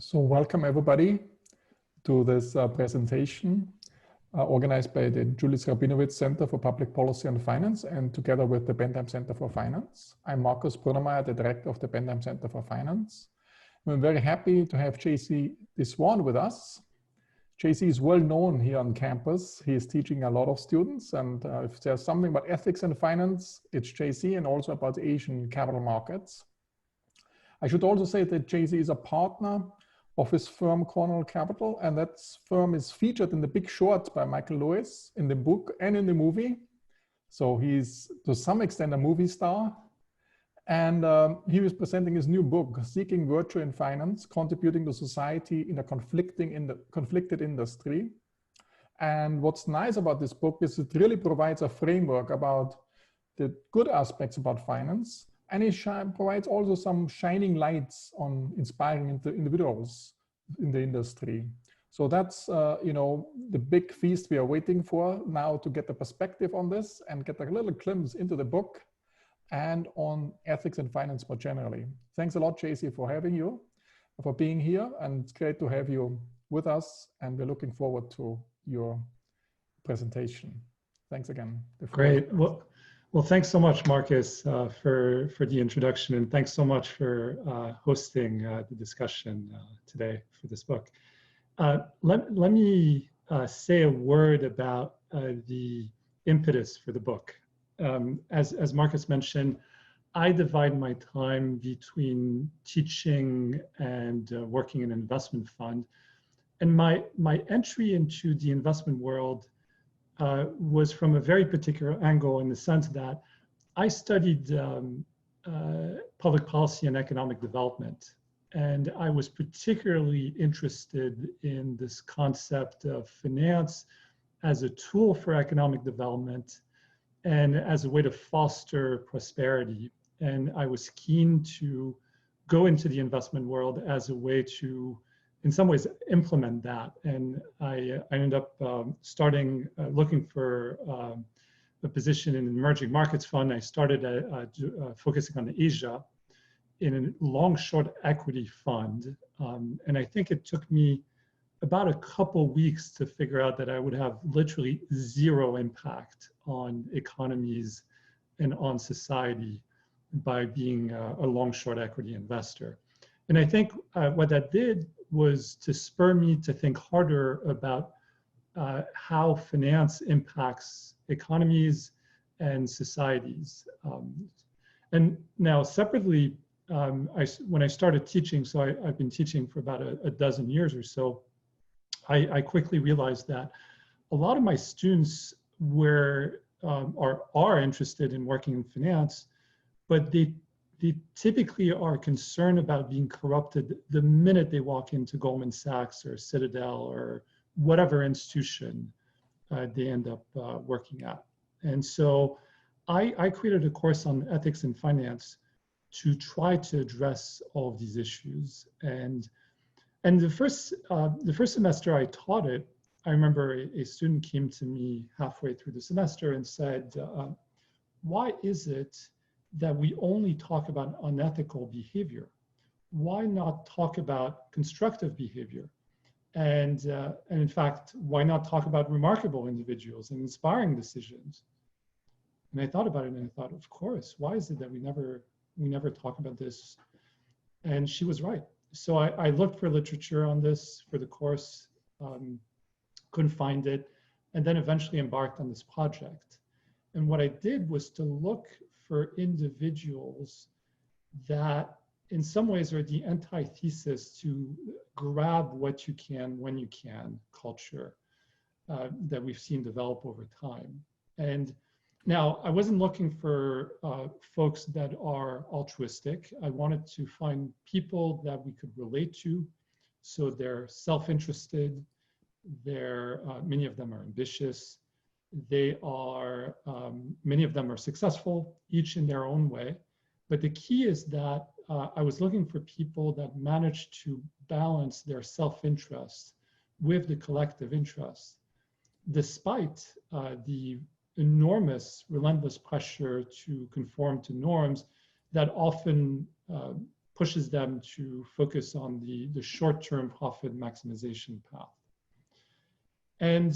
So welcome everybody to this presentation organized by the Julis-Rabinowitz Center for Public Policy and Finance and together with the Bentheim Center for Finance. I'm Markus Brunnermeier, the director of the Bentheim Center for Finance. I'm very happy to have JC Swaan with us. JC is well known here on campus. He is teaching a lot of students, and if there's something about ethics and finance, it's JC, and also about Asian capital markets. I should also say that JC is a partner of his firm Cornell Capital, and that firm is featured in The Big Short by Michael Lewis in the book and in the movie. So he's to some extent a movie star. And he was presenting his new book, Seeking Virtue in Finance, Contributing to Society in a Conflicted Industry. And what's nice about this book is it really provides a framework about the good aspects about finance, and it provides also some shining lights on inspiring individuals in the industry. So that's the big feast we are waiting for now, to get the perspective on this and get a little glimpse into the book and on ethics and finance more generally. Thanks a lot, JC, for being here, and it's great to have you with us, and we're looking forward to your presentation. Thanks again. Great. Well, thanks so much, Marcus, for the introduction, and thanks so much for hosting the discussion today for this book. Let me say a word about the impetus for the book. As Marcus mentioned, I divide my time between teaching and working in an investment fund. And my entry into the investment world was from a very particular angle, in the sense that I studied public policy and economic development. And I was particularly interested in this concept of finance as a tool for economic development and as a way to foster prosperity. And I was keen to go into the investment world as a way to, in some ways, implement that. And I ended up looking for a position in an emerging markets fund. I started focusing on Asia in a long-short equity fund. And I think it took me about a couple weeks to figure out that I would have literally zero impact on economies and on society by being a long-short equity investor. And I think what that did was to spur me to think harder about how finance impacts economies and societies. And now separately, when I started teaching, so I've been teaching for about a dozen years or so, I quickly realized that a lot of my students are interested in working in finance, but they typically are concerned about being corrupted the minute they walk into Goldman Sachs or Citadel or whatever institution they end up working at. And so I created a course on ethics and finance to try to address all of these issues. And the first semester I taught it, I remember a student came to me halfway through the semester and said, why is it that we only talk about unethical behavior? Why not talk about constructive behavior? And in fact, why not talk about remarkable individuals and inspiring decisions? And I thought about it, and I thought, of course, why is it that we never talk about this? And she was right. So I looked for literature on this for the course, couldn't find it, and then eventually embarked on this project. And what I did was to look for individuals that in some ways are the antithesis to grab what you can when you can culture that we've seen develop over time. And now I wasn't looking for folks that are altruistic. I wanted to find people that we could relate to. So they're self-interested, many of them are ambitious, they are, many of them are successful, each in their own way. But the key is that I was looking for people that managed to balance their self-interest with the collective interest, despite the enormous, relentless pressure to conform to norms that often pushes them to focus on the short-term profit maximization path. And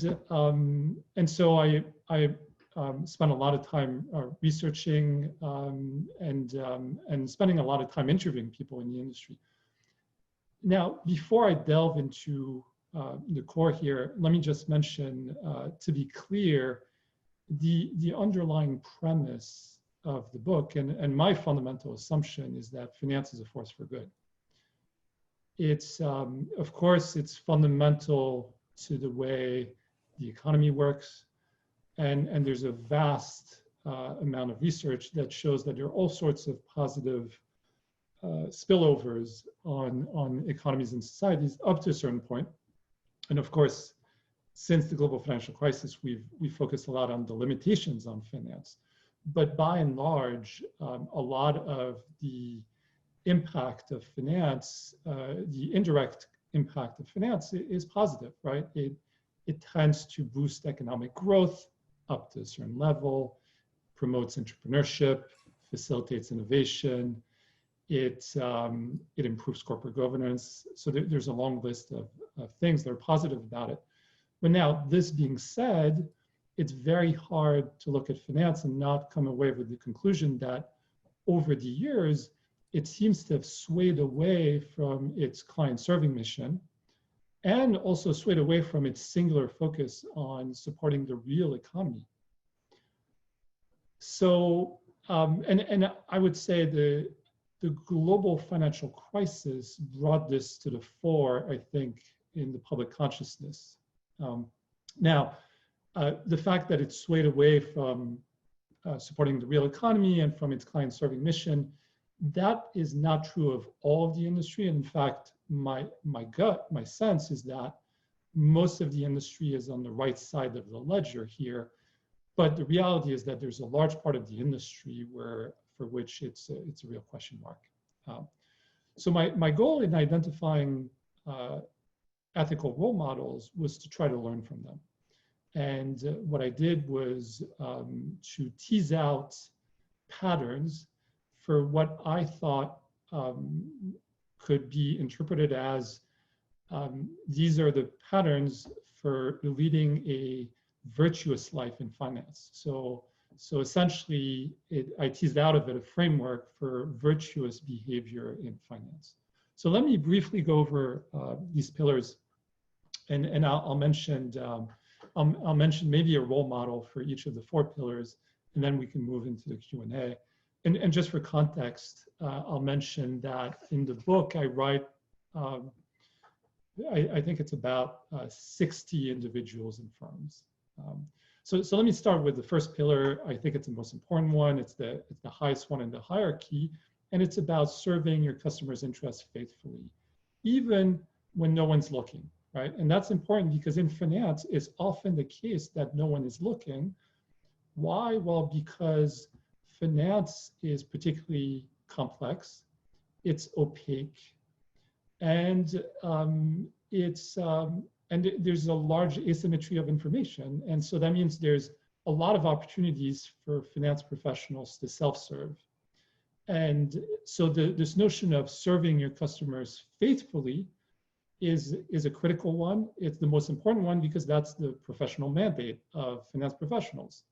so I spent a lot of time researching and spending a lot of time interviewing people in the industry. Now, before I delve into the core here, let me just mention, to be clear, the underlying premise of the book and my fundamental assumption is that finance is a force for good. It's, of course, it's fundamental to the way the economy works. And there's a vast amount of research that shows that there are all sorts of positive spillovers on economies and societies up to a certain point. And of course, since the global financial crisis, we've focused a lot on the limitations on finance. But by and large, a lot of the impact of finance, the indirect impact of finance is positive, right? It tends to boost economic growth up to a certain level, promotes entrepreneurship, facilitates innovation, it improves corporate governance. So there's a long list of things that are positive about it. But now, this being said, it's very hard to look at finance and not come away with the conclusion that over the years, it seems to have swayed away from its client-serving mission and also swayed away from its singular focus on supporting the real economy. So, and I would say the global financial crisis brought this to the fore, I think, in the public consciousness. Now, the fact that it swayed away from supporting the real economy and from its client-serving mission, that is not true of all of the industry. In fact, my sense is that most of the industry is on the right side of the ledger here. But the reality is that there's a large part of the industry for which it's a real question mark. So my goal in identifying ethical role models was to try to learn from them. And what I did was to tease out patterns for what I thought could be interpreted as these are the patterns for leading a virtuous life in finance. So essentially, I teased out of it a framework for virtuous behavior in finance. So let me briefly go over these pillars, and I'll mention maybe a role model for each of the 4 pillars, and then we can move into the Q&A. And just for context, I'll mention that in the book I write, I think it's about 60 individuals and firms. So let me start with the first pillar. I think it's the most important one. It's the highest one in the hierarchy, and it's about serving your customers' interests faithfully, even when no one's looking, right? And that's important because in finance, it's often the case that no one is looking. Why? Well, because finance is particularly complex, it's opaque, and there's a large asymmetry of information. And so that means there's a lot of opportunities for finance professionals to self-serve. And so this notion of serving your customers faithfully is a critical one. It's the most important one because that's the professional mandate of finance professionals.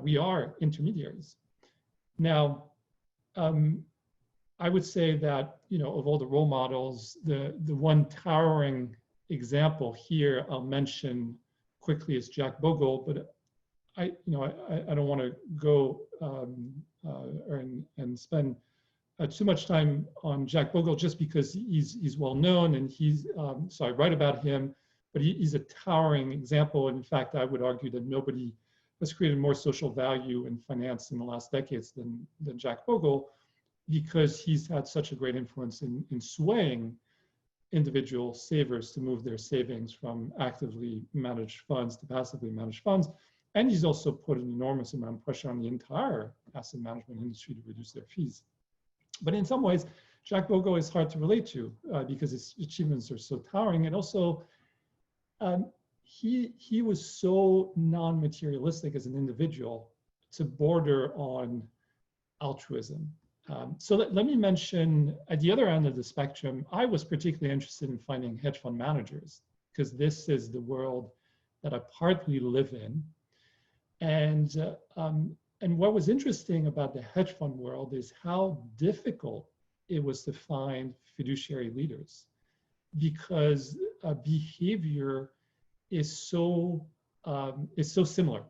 We are intermediaries. Now, I would say that, of all the role models, the one towering example here I'll mention quickly is Jack Bogle, but I don't want to go and spend too much time on Jack Bogle just because he's well known and so I write about him, but he's a towering example. And in fact, I would argue that nobody has created more social value in finance in the last decades than Jack Bogle, because he's had such a great influence in swaying individual savers to move their savings from actively managed funds to passively managed funds. And he's also put an enormous amount of pressure on the entire asset management industry to reduce their fees. But in some ways, Jack Bogle is hard to relate to because his achievements are so towering. And also, he was so non-materialistic as an individual to border on altruism. Let me mention at the other end of the spectrum, I was particularly interested in finding hedge fund managers because this is the world that I partly live in. And what was interesting about the hedge fund world is how difficult it was to find fiduciary leaders because behavior is so similar.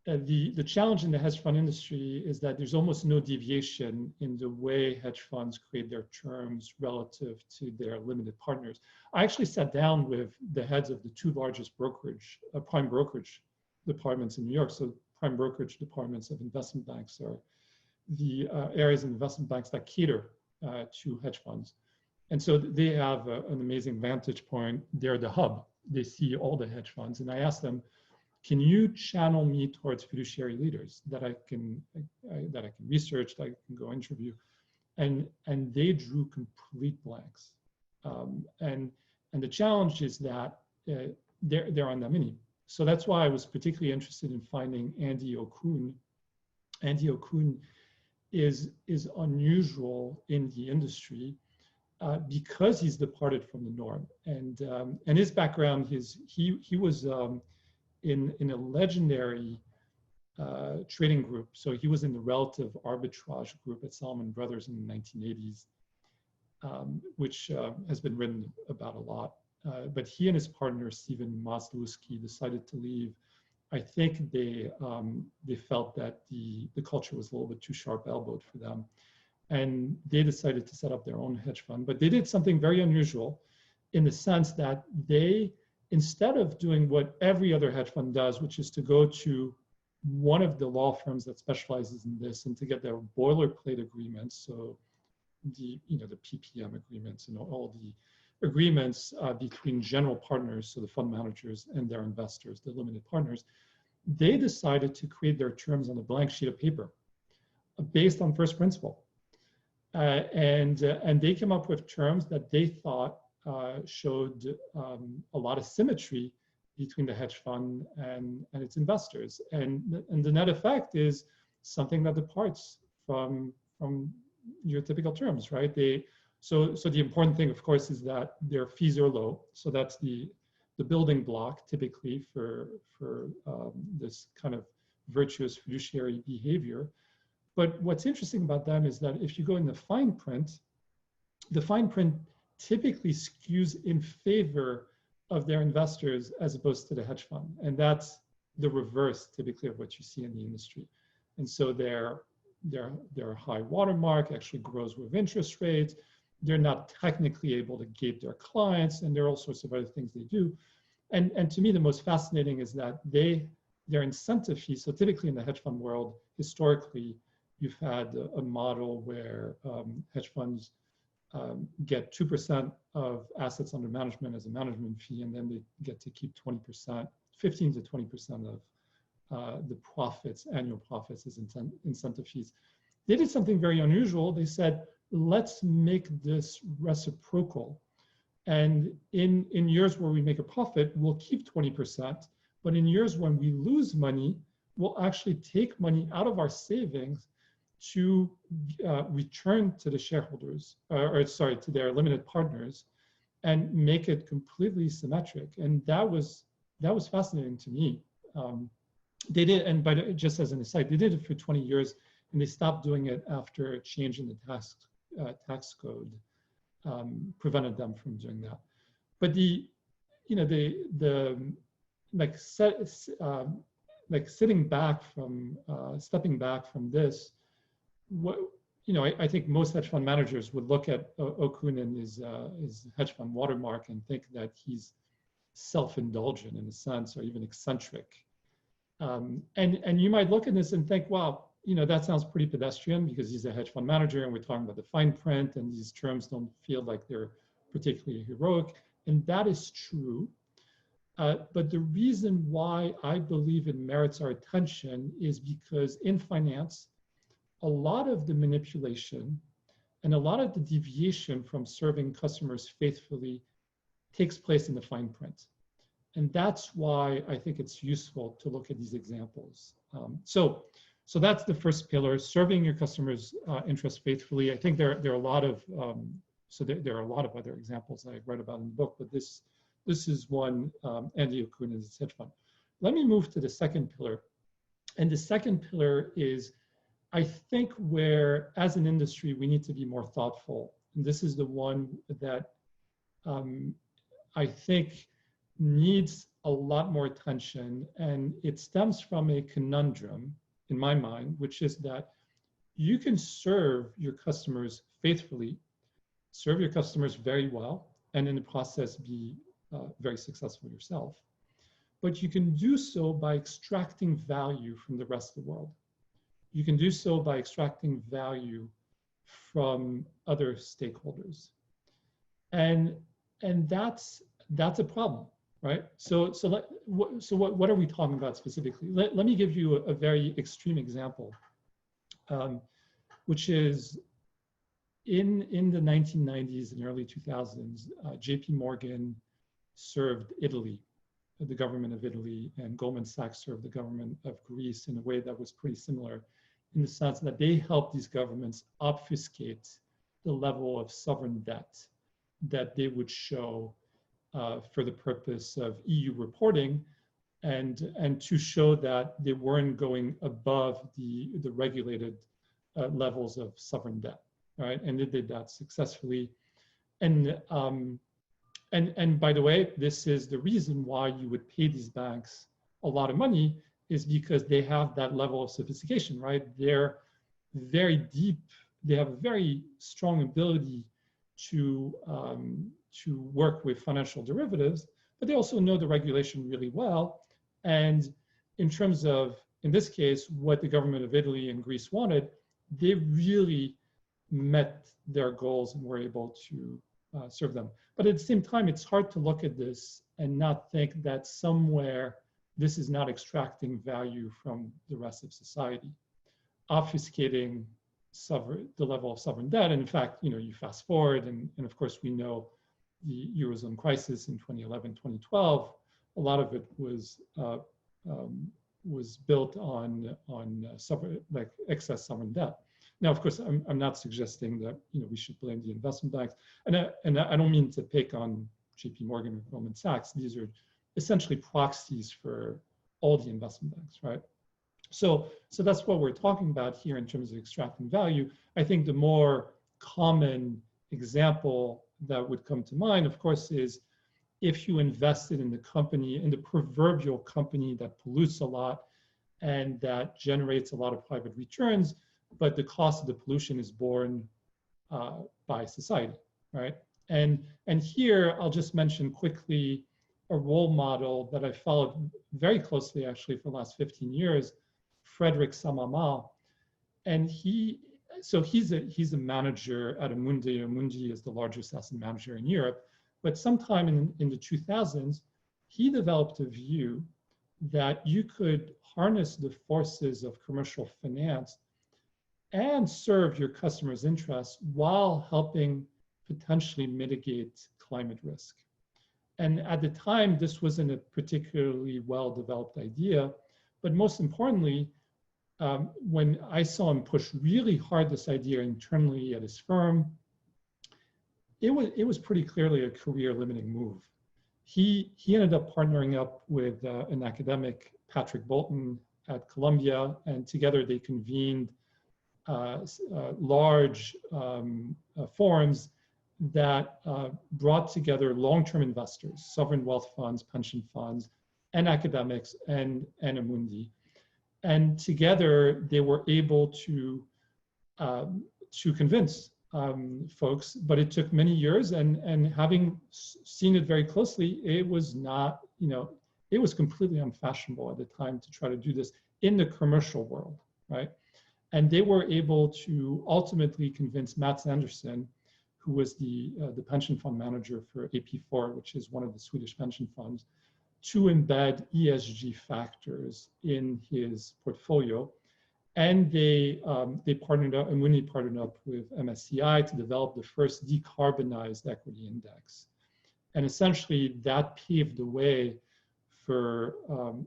The challenge in the hedge fund industry is that there's almost no deviation in the way hedge funds create their terms relative to their limited partners. I actually sat down with the heads of the two largest brokerage, prime brokerage departments in New York. So prime brokerage departments of investment banks are the areas of investment banks that cater to hedge funds. And so they have an amazing vantage point. They're the hub. They see all the hedge funds. And I asked them, can you channel me towards fiduciary leaders that I can research, that I can go interview? And they drew complete blanks. And the challenge is that there aren't that many. So that's why I was particularly interested in finding Andy Okun. Andy Okun is unusual in the industry because he's departed from the norm. And his background, he was in a legendary trading group. So he was in the relative arbitrage group at Salomon Brothers in the 1980s, which has been written about a lot. But he and his partner, Stephen Maslowski, decided to leave. I think they felt that the culture was a little bit too sharp-elbowed for them. And they decided to set up their own hedge fund. But they did something very unusual in the sense that they, instead of doing what every other hedge fund does, which is to go to one of the law firms that specializes in this and to get their boilerplate agreements, so the PPM agreements and all the agreements between general partners, so the fund managers and their investors, the limited partners, they decided to create their terms on a blank sheet of paper based on first principle. And they came up with terms that they thought showed a lot of symmetry between the hedge fund and its investors. And the net effect is something that departs from your typical terms, right? So the important thing, of course, is that their fees are low. So that's the building block typically for this kind of virtuous fiduciary behavior. But what's interesting about them is that if you go in the fine print typically skews in favor of their investors as opposed to the hedge fund. And that's the reverse typically of what you see in the industry. And so their high watermark actually grows with interest rates. They're not technically able to gate their clients, and there are all sorts of other things they do. And to me, the most fascinating is that their incentive fees, so typically in the hedge fund world, historically, you've had a model where hedge funds get 2% of assets under management as a management fee, and then they get to keep 20%, 15 to 20% of the profits, annual profits as incentive fees. They did something very unusual. They said, let's make this reciprocal. And in years where we make a profit, we'll keep 20%. But in years when we lose money, we'll actually take money out of our savings to return to the shareholders, to their limited partners, and make it completely symmetric. And that was fascinating to me. They did, and just as an aside, they did it for 20 years, and they stopped doing it after a change in the tax code prevented them from doing that. But stepping back from this, I think most hedge fund managers would look at Okun and his hedge fund watermark and think that he's self-indulgent in a sense, or even eccentric. And you might look at this and think, wow, that sounds pretty pedestrian because he's a hedge fund manager and we're talking about the fine print and these terms don't feel like they're particularly heroic. And that is true. But the reason why I believe it merits our attention is because in finance, a lot of the manipulation and a lot of the deviation from serving customers faithfully takes place in the fine print. And that's why I think it's useful to look at these examples. So So that's the first pillar, serving your customers' interests faithfully. I think there are a lot of there are a lot of other examples I read about in the book, but this is one. Andy Okun is a hedge fund. Let me move to the second pillar, and the second pillar is, I think, where as an industry we need to be more thoughtful. And this is the one that I think needs a lot more attention, and it stems from a conundrum in my mind, which is that you can serve your customers faithfully, serve your customers very well, and in the process be very successful yourself. But you can do so by extracting value from the rest of the world. You can do so by extracting value from other stakeholders. And that's a problem. Right. So what are we talking about specifically? Let me give you a very extreme example, which is in the 1990s and early 2000s, JP Morgan served Italy, the government of Italy, and Goldman Sachs served the government of Greece in a way that was pretty similar, in the sense that they helped these governments obfuscate the level of sovereign debt that they would show for the purpose of EU reporting, and to show that they weren't going above the regulated levels of sovereign debt, right? And they did that successfully. And by the way, this is the reason why you would pay these banks a lot of money, is because they have that level of sophistication, right? They're very deep. They have a very strong ability to work with financial derivatives, but they also know the regulation really well. And in terms of, in this case, what the government of Italy and Greece wanted, they really met their goals and were able to serve them. But at the same time, it's hard to look at this and not think that somewhere this is not extracting value from the rest of society, obfuscating the level of sovereign debt. And in fact, you fast forward, and of course we know the Eurozone crisis in 2011, 2012, a lot of it was built on excess sovereign debt. Now, of course, I'm not suggesting that we should blame the investment banks, and I don't mean to pick on JP Morgan or Goldman Sachs. These are essentially proxies for all the investment banks, right? So that's what we're talking about here in terms of extracting value. I think the more common example that would come to mind, of course, is if you invested in the company, in the proverbial company that pollutes a lot and that generates a lot of private returns, but the cost of the pollution is borne by society, right? And here I'll just mention quickly a role model that I followed very closely actually for the last 15 years, Frederick Samama. And he's a manager at Amundi. Amundi is the largest asset manager in Europe. But sometime in the 2000s, he developed a view that you could harness the forces of commercial finance and serve your customers' interests while helping potentially mitigate climate risk. And at the time, this wasn't a particularly well-developed idea, but most importantly, when I saw him push really hard this idea internally at his firm, it was pretty clearly a career-limiting move. He ended up partnering up with an academic, Patrick Bolton, at Columbia, and together they convened large forums that brought together long-term investors, sovereign wealth funds, pension funds, and academics, and Amundi. And together they were able to convince folks, but it took many years, and having seen it very closely, it was not, it was completely unfashionable at the time to try to do this in the commercial world, right? And they were able to ultimately convince Mats Andersson, who was the pension fund manager for AP4, which is one of the Swedish pension funds, to embed ESG factors in his portfolio. And they partnered up, and Amundi partnered up with MSCI to develop the first decarbonized equity index. And essentially that paved the way for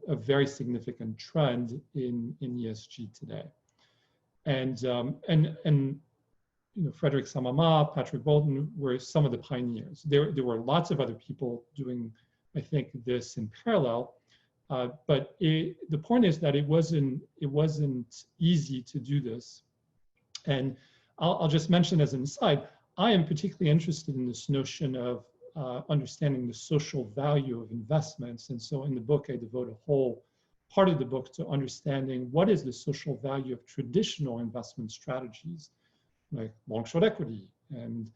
a very significant trend in ESG today. And you know, Frederick Samama, Patrick Bolton were some of the pioneers. There were lots of other people doing, I think, this in parallel. But the point is that it wasn't easy to do this. And I'll just mention as an aside, I am particularly interested in this notion of understanding the social value of investments. And so in the book, I devote a whole part of the book to understanding what is the social value of traditional investment strategies, like long-short equity and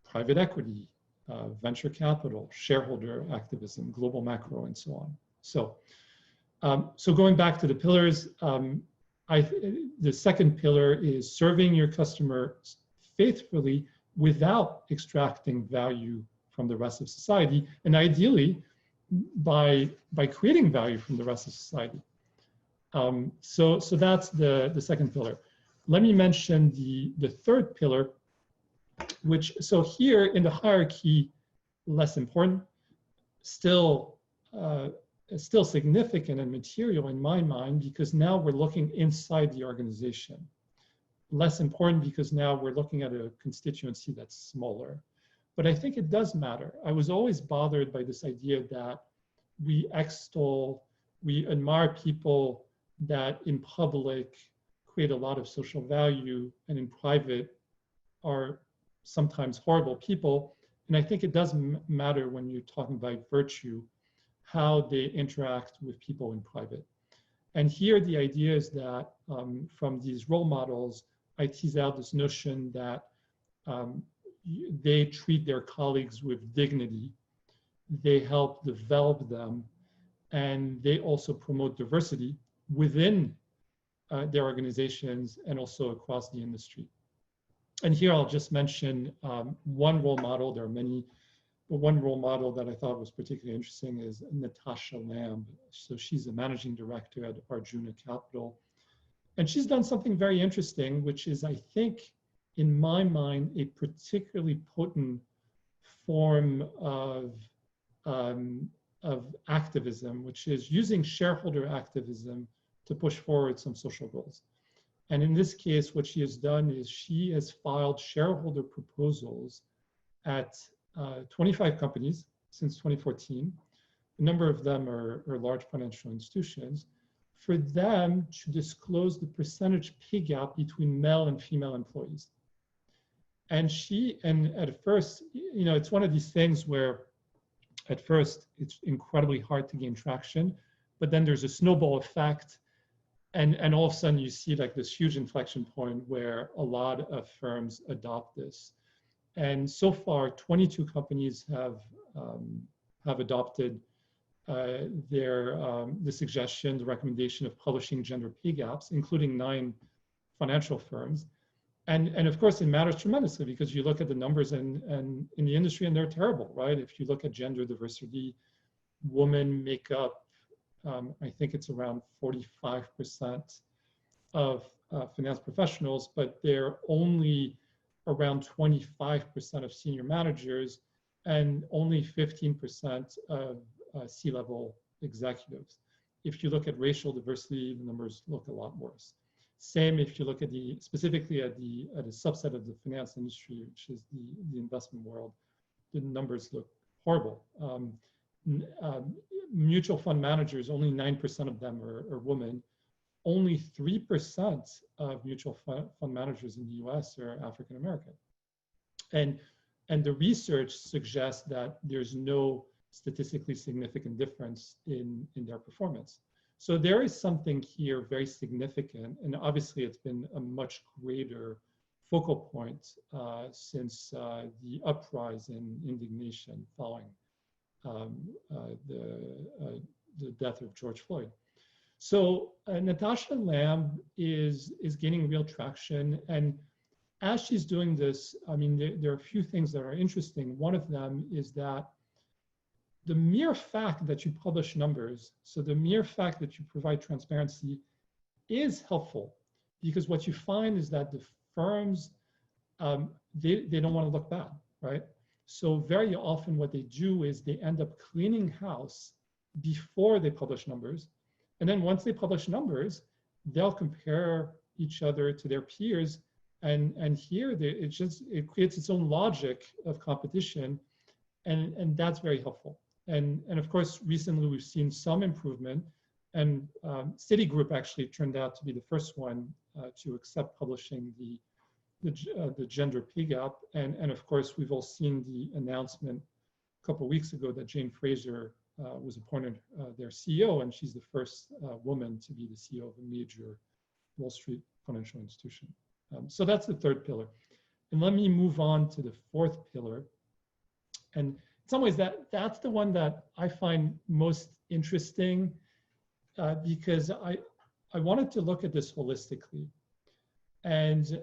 private equity, venture capital, shareholder activism, global macro, and so on. So, so going back to the pillars, the second pillar is serving your customer faithfully without extracting value from the rest of society, and ideally by creating value from the rest of society. So that's the second pillar. Let me mention the third pillar, which, so here in the hierarchy, less important, still significant and material in my mind, because now we're looking inside the organization. Less important because now we're looking at a constituency that's smaller. But I think it does matter. I was always bothered by this idea that we admire people that in public create a lot of social value and in private are sometimes horrible people. And I think it does matter when you're talking about virtue, how they interact with people in private. And here the idea is that from these role models, I tease out this notion that they treat their colleagues with dignity, they help develop them, and they also promote diversity within their organizations and also across the industry. And here I'll just mention one role model. There are many, but one role model that I thought was particularly interesting is Natasha Lamb. So she's a managing director at Arjuna Capital. And she's done something very interesting, which is, I think, in my mind, a particularly potent form of activism, which is using shareholder activism to push forward some social goals. And in this case, what she has done is she has filed shareholder proposals at 25 companies since 2014. A number of them are large financial institutions, for them to disclose the percentage pay gap between male and female employees. And at first, you know, it's one of these things where at first it's incredibly hard to gain traction, but then there's a snowball effect. And all of a sudden you see like this huge inflection point where a lot of firms adopt this. And so far, 22 companies have adopted the suggestion, the recommendation of publishing gender pay gaps, including 9 financial firms. And of course, it matters tremendously because you look at the numbers and in the industry and they're terrible, right? If you look at gender diversity, women make up, I think it's around 45% of finance professionals, but they're only around 25% of senior managers and only 15% of C-level executives. If you look at racial diversity, the numbers look a lot worse. Same if you look at specifically at a subset of the finance industry, which is the investment world, the numbers look horrible. Mutual fund managers, only 9% of them are women. Only 3% of mutual fund managers in the US are African American. And the research suggests that there's no statistically significant difference in their performance. So there is something here very significant, and obviously it's been a much greater focal point since the uprise in indignation following the death of George Floyd. So Natasha Lamb is gaining real traction, and as she's doing this, I mean, there are a few things that are interesting. One of them is that the mere fact that you publish numbers, so the mere fact that you provide transparency is helpful, because what you find is that the firms, they don't want to look bad, right? So very often what they do is they end up cleaning house before they publish numbers. And then once they publish numbers, they'll compare each other to their peers. And here it creates its own logic of competition. And that's very helpful. And of course, recently we've seen some improvement. And Citigroup actually turned out to be the first one to accept publishing the gender pay gap. And of course, we've all seen the announcement a couple of weeks ago that Jane Fraser was appointed their CEO, and she's the first woman to be the CEO of a major Wall Street financial institution. So that's the third pillar. And let me move on to the fourth pillar. And in some ways, that's the one that I find most interesting because I wanted to look at this holistically. And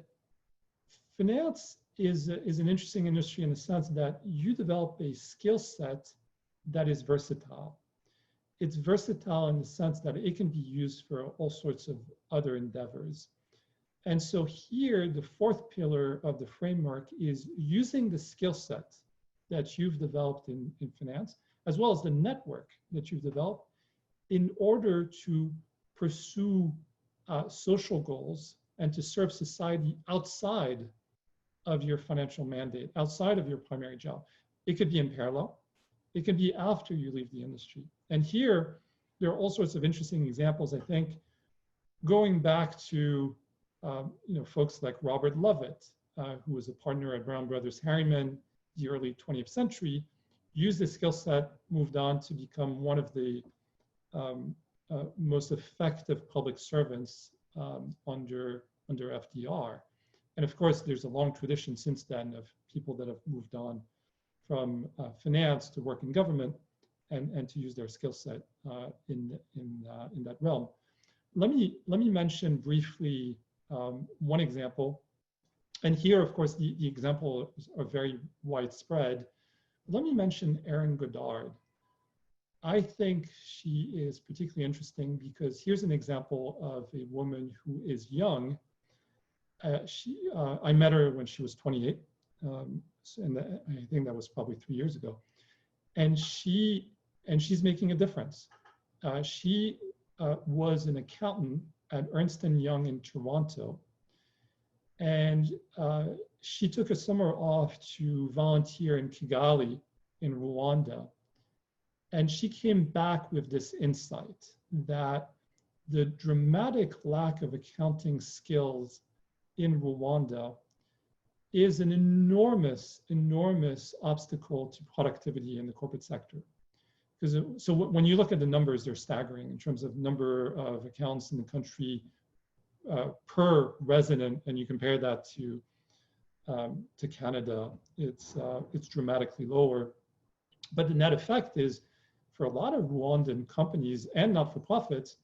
finance is an interesting industry in the sense that you develop a skill set that is versatile. It's versatile in the sense that it can be used for all sorts of other endeavors. And so here, the fourth pillar of the framework is using the skill set that you've developed in finance, as well as the network that you've developed, in order to pursue social goals and to serve society outside of your financial mandate, outside of your primary job. It could be in parallel. It can be after you leave the industry. And here, there are all sorts of interesting examples, I think, going back to folks like Robert Lovett, who was a partner at Brown Brothers Harriman, the early 20th century, used this skill set, moved on to become one of the most effective public servants under FDR. And of course, there's a long tradition since then of people that have moved on from finance to work in government and to use their skill set in that realm. Let me mention briefly one example. And here, of course, the examples are very widespread. Let me mention Erin Goddard. I think she is particularly interesting because here's an example of a woman who is young. I met her when she was 28, and I think that was probably 3 years ago. And she's making a difference. She was an accountant at Ernst & Young in Toronto. And she took a summer off to volunteer in Kigali in Rwanda. And she came back with this insight that the dramatic lack of accounting skills in Rwanda is an enormous, enormous obstacle to productivity in the corporate sector. So when you look at the numbers, they're staggering in terms of number of accountants in the country per resident, and you compare that to Canada, it's dramatically lower. But the net effect is, for a lot of Rwandan companies and not-for-profits,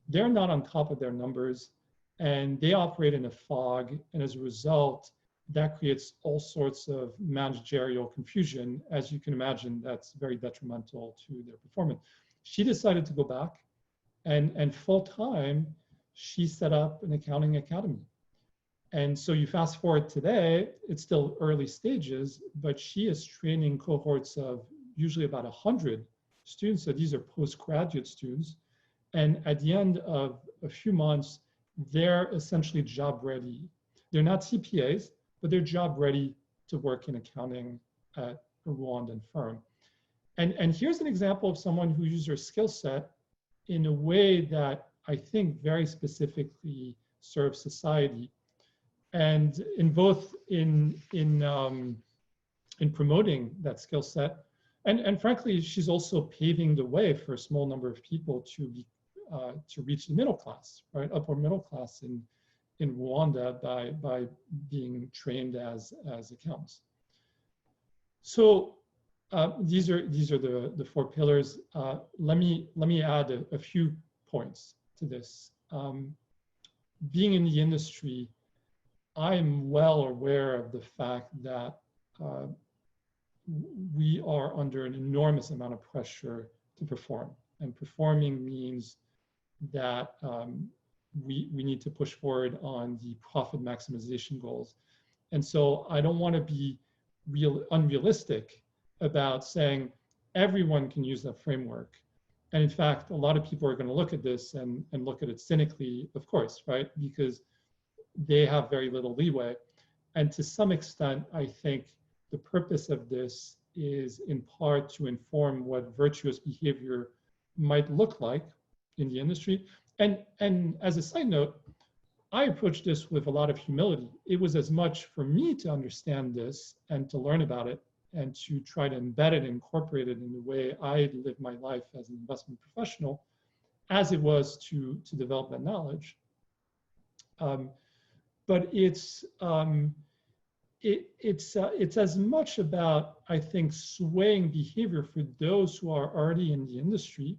they're not on top of their numbers, and they operate in a fog, and as a result, that creates all sorts of managerial confusion. As you can imagine, that's very detrimental to their performance. She decided to go back, and full-time, she set up an accounting academy. And so you fast forward today, it's still early stages, but she is training cohorts of usually about 100 students. So these are postgraduate students. And at the end of a few months, they're essentially job ready. They're not CPAs, but they're job ready to work in accounting at a Rwandan firm. And here's an example of someone who used her skill set in a way that I think very specifically serves society. And in both in promoting that skill set, and frankly, she's also paving the way for a small number of people to reach the middle class, right, upper middle class in Rwanda by being trained as accountants. So these are the four pillars. Let me add a few points to this. Being in the industry, I'm well aware of the fact that we are under an enormous amount of pressure to perform. And performing means that we need to push forward on the profit maximization goals. And so I don't want to be unrealistic about saying everyone can use that framework. And in fact, a lot of people are going to look at this and look at it cynically, of course, right? Because they have very little leeway. And to some extent, I think the purpose of this is in part to inform what virtuous behavior might look like in the industry. And as a side note, I approached this with a lot of humility. It was as much for me to understand this and to learn about it and to try to embed it, incorporate it in the way I live my life as an investment professional, as it was to develop that knowledge. But it's as much about, I think, swaying behavior for those who are already in the industry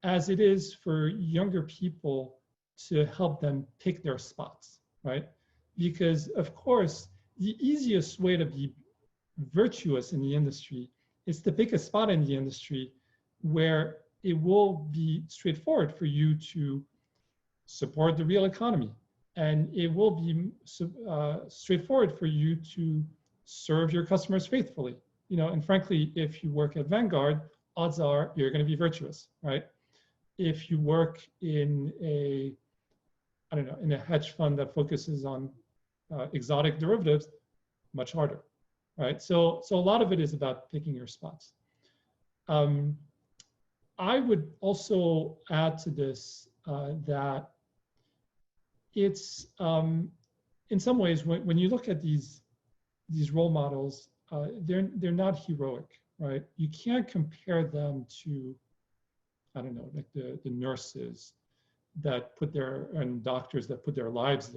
as it is for younger people to help them pick their spots, right? Because of course, the easiest way to be virtuous in the industry is to pick a spot in the industry where it will be straightforward for you to support the real economy. And it will be straightforward for you to serve your customers faithfully. You know, and frankly, if you work at Vanguard, odds are you're going to be virtuous, right? If you work in a, I don't know, in a hedge fund that focuses on exotic derivatives, much harder, right? So a lot of it is about picking your spots. I would also add to this that it's in some ways when you look at these role models, they're not heroic, right? You can't compare them to, I don't know, like the nurses that put their, and doctors that put their lives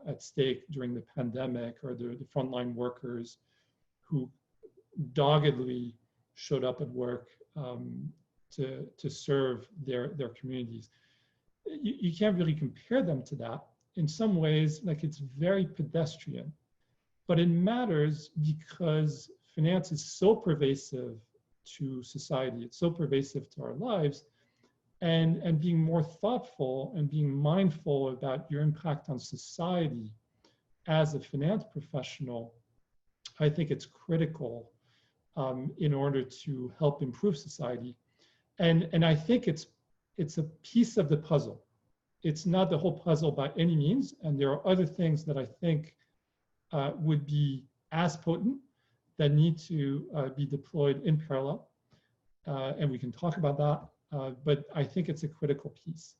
at stake during the pandemic, or the frontline workers who doggedly showed up at work to serve their communities. You can't really compare them to that. In some ways, like, it's very pedestrian, but it matters because finance is so pervasive to society, it's so pervasive to our lives, and being more thoughtful and being mindful about your impact on society as a finance professional, I think it's critical in order to help improve society. And I think it's a piece of the puzzle. It's not the whole puzzle by any means, and there are other things that I think would be as potent that need to be deployed in parallel, and we can talk about that. But I think it's a critical piece.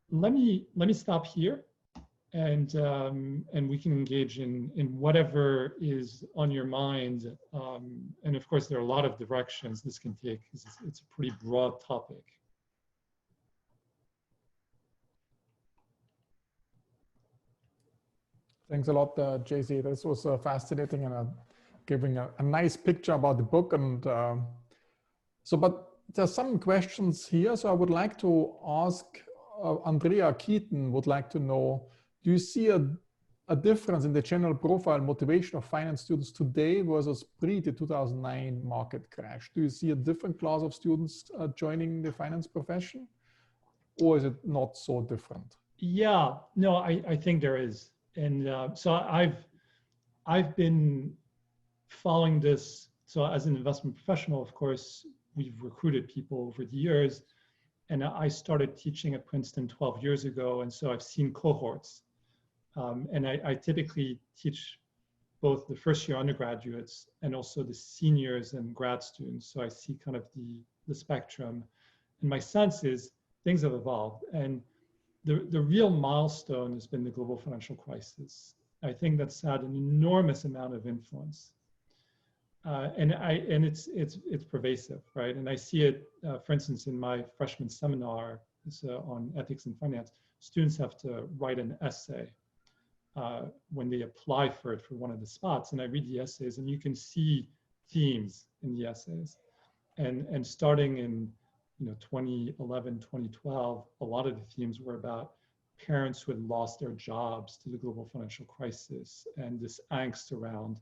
Let me stop here, and we can engage in whatever is on your mind. And of course, there are a lot of directions this can take, because it's a pretty broad topic. Thanks a lot, JC. This was fascinating and giving a nice picture about the book. And but there's some questions here. So I would like to ask, Andrea Keaton would like to know, do you see a difference in the general profile motivation of finance students today versus pre the 2009 market crash? Do you see a different class of students joining the finance profession, or is it not so different? Yeah, no, I think there is. And so I've been following this. So as an investment professional, of course, we've recruited people over the years, and I started teaching at Princeton 12 years ago. And so I've seen cohorts, and I typically teach both the first year undergraduates and also the seniors and grad students. So I see kind of the spectrum, and my sense is things have evolved. And the real milestone has been the global financial crisis. I think that's had an enormous amount of influence, and it's pervasive, right? And I see it, for instance, in my freshman seminar on ethics and finance. Students have to write an essay when they apply for it for one of the spots, and I read the essays, and you can see themes in the essays, and starting in 2011, 2012, a lot of the themes were about parents who had lost their jobs to the global financial crisis and this angst around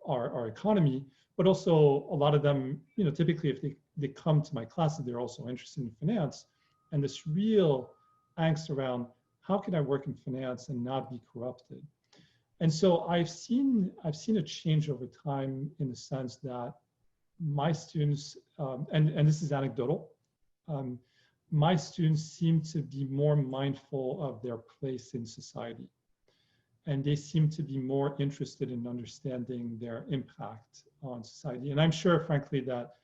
our economy. But also a lot of them, typically if they come to my classes, they're also interested in finance, and this real angst around how can I work in finance and not be corrupted. And so I've seen a change over time in the sense that my students, and this is anecdotal, my students seem to be more mindful of their place in society. And they seem to be more interested in understanding their impact on society. And I'm sure, frankly, that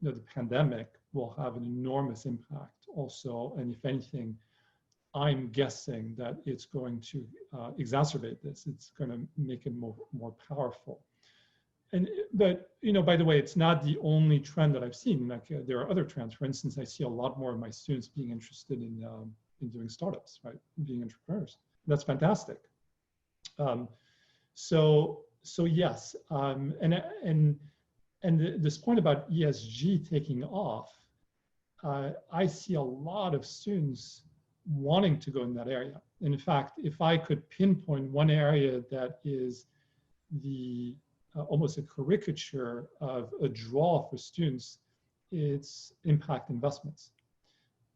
the pandemic will have an enormous impact also. And if anything, I'm guessing that it's going to exacerbate this. It's going to make it more powerful. But by the way, it's not the only trend that I've seen. Like there are other trends. For instance, I see a lot more of my students being interested in doing startups, right? Being entrepreneurs. That's fantastic. So yes, and this point about ESG taking off, I see a lot of students wanting to go in that area. And in fact, if I could pinpoint one area that is the almost a caricature of a draw for students, it's impact investments.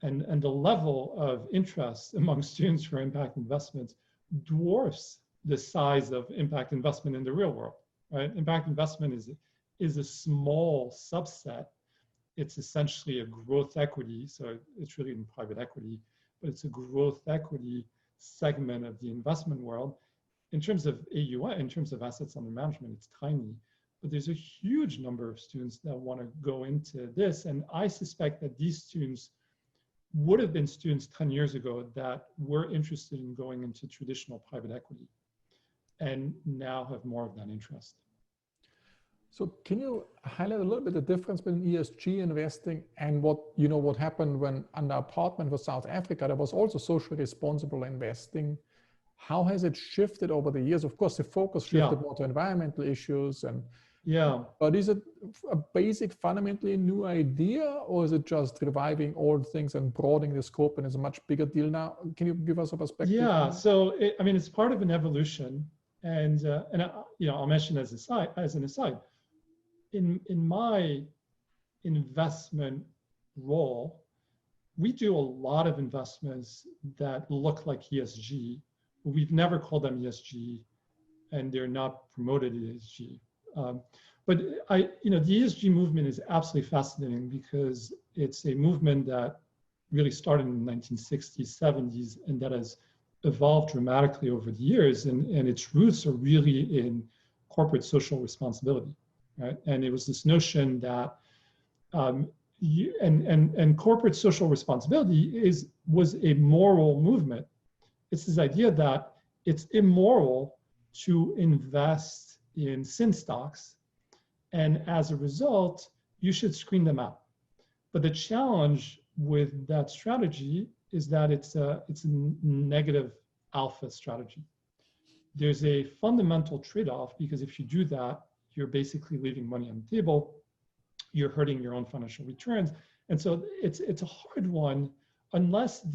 And the level of interest among students for impact investments dwarfs the size of impact investment in the real world, right? Impact investment is a small subset. It's essentially a growth equity, so it's really in private equity, but it's a growth equity segment of the investment world. In terms of AUM, in terms of assets under management, it's tiny, but there's a huge number of students that want to go into this. And I suspect that these students would have been students 10 years ago that were interested in going into traditional private equity and now have more of that interest. So can you highlight a little bit the difference between ESG investing and what happened when under apartment for South Africa, there was also socially responsible investing. How has it shifted over the years? Of course, the focus shifted more to environmental issues but is it a basic fundamentally new idea, or is it just reviving old things and broadening the scope and it's a much bigger deal now? Can you give us a perspective? Yeah, so it's part of an evolution, and I'll mention as an aside, in my investment role, we do a lot of investments that look like ESG. We've never called them ESG, and they're not promoted ESG. But the ESG movement is absolutely fascinating because it's a movement that really started in the 1960s, 70s, and that has evolved dramatically over the years. And its roots are really in corporate social responsibility, right? And it was this notion that, and corporate social responsibility was a moral movement. It's this idea that it's immoral to invest in sin stocks, and as a result, you should screen them out. But the challenge with that strategy is that it's a negative alpha strategy. There's a fundamental trade-off, because if you do that, you're basically leaving money on the table, you're hurting your own financial returns. And so it's a hard one unless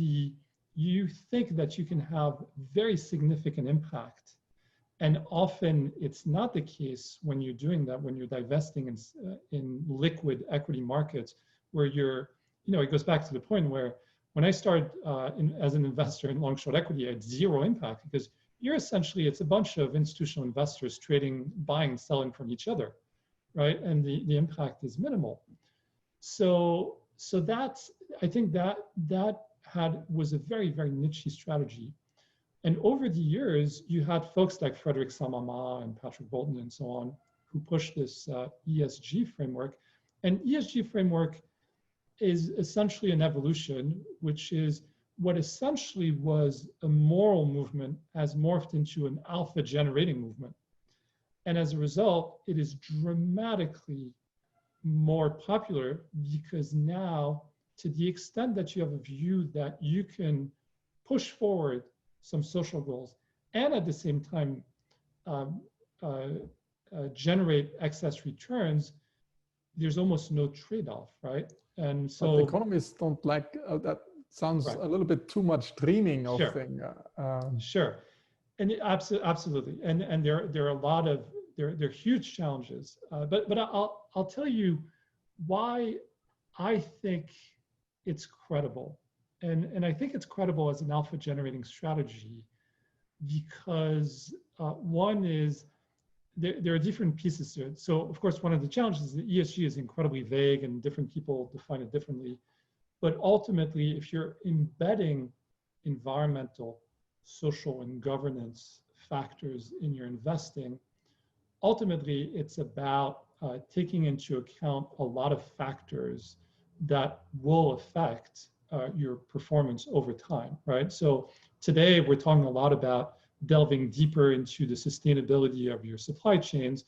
you think that you can have very significant impact. And often it's not the case when you're doing that, when you're divesting in liquid equity markets, where it goes back to the point where when I started as an investor in long short equity, I had zero impact, because it's a bunch of institutional investors trading, buying and selling from each other, right? And the impact is minimal. So that's, I think that was a very, very niche strategy. And over the years, you had folks like Frederick Samama and Patrick Bolton and so on, who pushed this ESG framework. And ESG framework is essentially an evolution, which is what essentially was a moral movement has morphed into an alpha generating movement. And as a result, it is dramatically more popular, because now, to the extent that you have a view that you can push forward some social goals and at the same time generate excess returns, there's almost no trade-off, right? And so but economists don't like that. Sounds a little bit too much dreaming of thing. Sure, and absolutely, and there are a lot of there are huge challenges. But I'll tell you why I think it's credible, and I think it's credible as an alpha generating strategy, because one is there are different pieces to it. So of course, one of the challenges is that ESG is incredibly vague and different people define it differently. But ultimately, if you're embedding environmental, social, and governance factors in your investing, ultimately it's about taking into account a lot of factors that will affect your performance over time, right? So today we're talking a lot about delving deeper into the sustainability of your supply chains.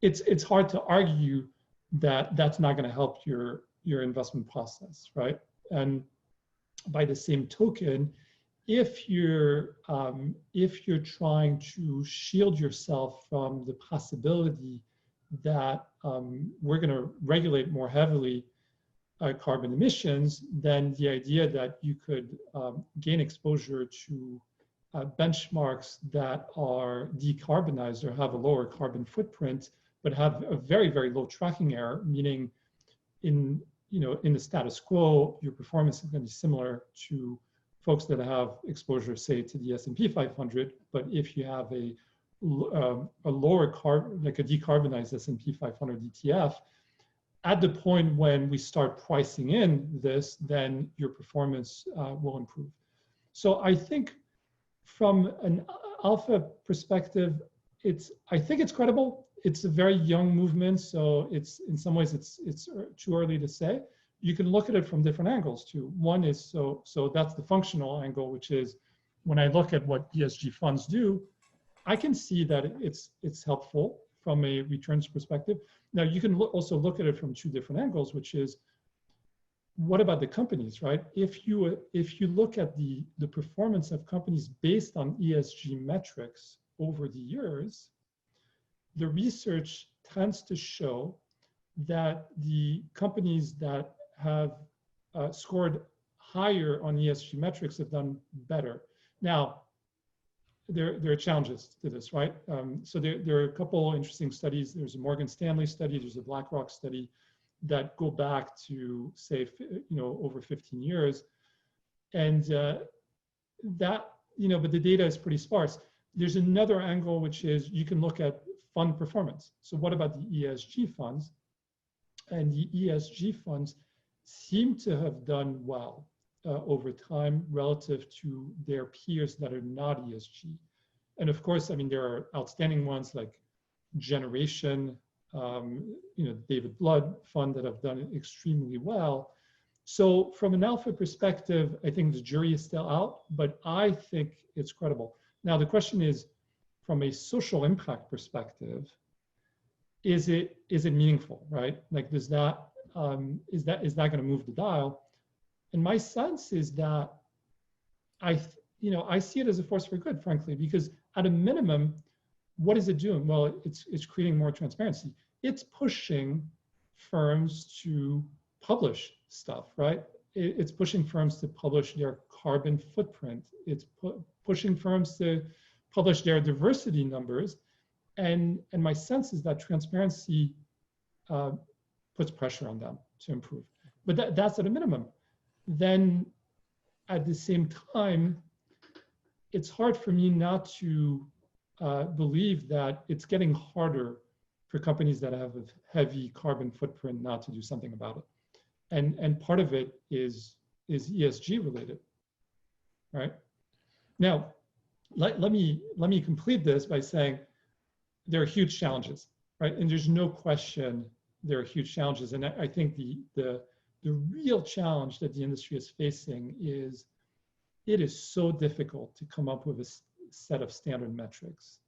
It's hard to argue that that's not going to help your investment process, right? And by the same token, if you're trying to shield yourself from the possibility that we're going to regulate more heavily carbon emissions, then the idea that you could gain exposure to benchmarks that are decarbonized or have a lower carbon footprint, but have a very, very low tracking error, meaning in the status quo, your performance is going to be similar to folks that have exposure, say, to the S&P 500. But if you have a lower carbon, like a decarbonized S&P 500 ETF, at the point when we start pricing in this, then your performance will improve. So I think from an alpha perspective, I think it's credible. It's a very young movement, so it's in some ways it's too early to say. You can look at it from different angles too. One is so that's the functional angle, which is when I look at what ESG funds do, I can see that it's helpful from a returns perspective. Now you can also look at it from two different angles, which is what about the companies, right? If you look at the performance of companies based on ESG metrics over the years, the research tends to show that the companies that have scored higher on ESG metrics have done better. Now, there are challenges to this, right? So there are a couple interesting studies. There's a Morgan Stanley study, there's a BlackRock study that go back to, say, over 15 years. And but the data is pretty sparse. There's another angle, which is you can look at fund performance. So what about the ESG funds? And the ESG funds seem to have done well over time relative to their peers that are not ESG. And of course, I mean, there are outstanding ones like Generation, David Blood fund that have done extremely well. So from an alpha perspective, I think the jury is still out, but I think it's credible. Now the question is, from a social impact perspective, is it meaningful, right? Like, is that going to move the dial? And my sense is that I see it as a force for good, frankly, because at a minimum, what is it doing? Well, it's creating more transparency. It's pushing firms to publish stuff, right? It's pushing firms to publish their carbon footprint. It's pushing firms to publish their diversity numbers. And my sense is that transparency puts pressure on them to improve. But that's at a minimum. Then at the same time, it's hard for me not to believe that it's getting harder for companies that have a heavy carbon footprint not to do something about it. And part of it is ESG related, right? Now, let me complete this by saying there are huge challenges, right? And there's no question there are huge challenges. And I think the real challenge that the industry is facing is it is so difficult to come up with a set of standard metrics.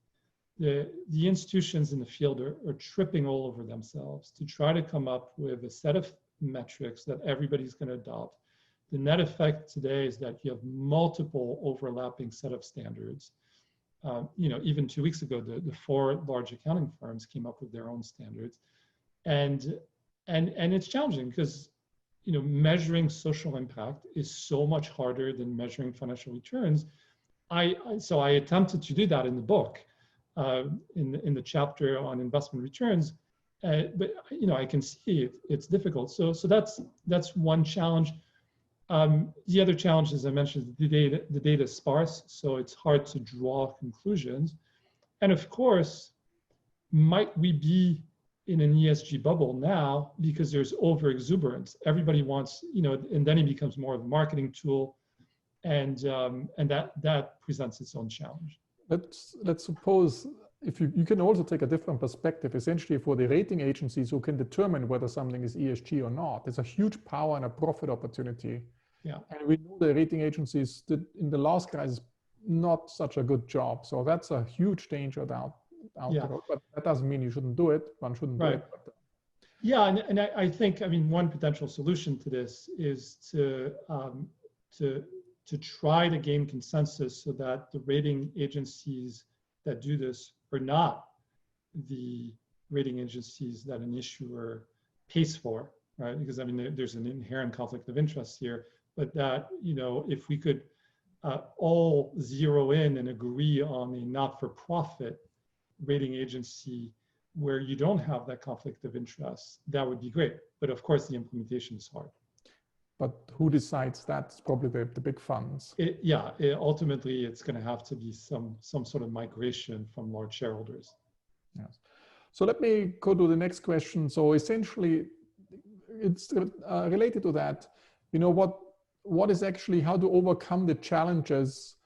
The institutions in the field are tripping all over themselves to try to come up with a set of metrics that everybody's going to adopt. The net effect today is that you have multiple overlapping set of standards. Even 2 weeks ago, the 4 large accounting firms came up with their own standards, and it's challenging because measuring social impact is so much harder than measuring financial returns. So I attempted to do that in the book, in the chapter on investment returns, but I can see it's difficult. So that's one challenge. The other challenge, as I mentioned, the data is sparse, so it's hard to draw conclusions. And of course, might we be in an ESG bubble now because there's over exuberance? Everybody wants, and then it becomes more of a marketing tool, and that presents its own challenge. Let's suppose if you can also take a different perspective, essentially for the rating agencies who can determine whether something is ESG or not. There's a huge power and a profit opportunity. Yeah. And we know the rating agencies did in the last crisis not such a good job. So that's a huge danger out there. But that doesn't mean you shouldn't do it. One shouldn't do it. But, yeah, and I think, one potential solution to this is to try to gain consensus so that the rating agencies that do this are not the rating agencies that an issuer pays for, right? Because there's an inherent conflict of interest here, but that, if we could all zero in and agree on a not-for-profit rating agency where you don't have that conflict of interest, that would be great. But of course, the implementation is hard. But who decides that? It's probably the big funds. Ultimately, it's going to have to be some sort of migration from large shareholders. Yes. So let me go to the next question. So essentially, it's related to that. What is actually how to overcome the challenges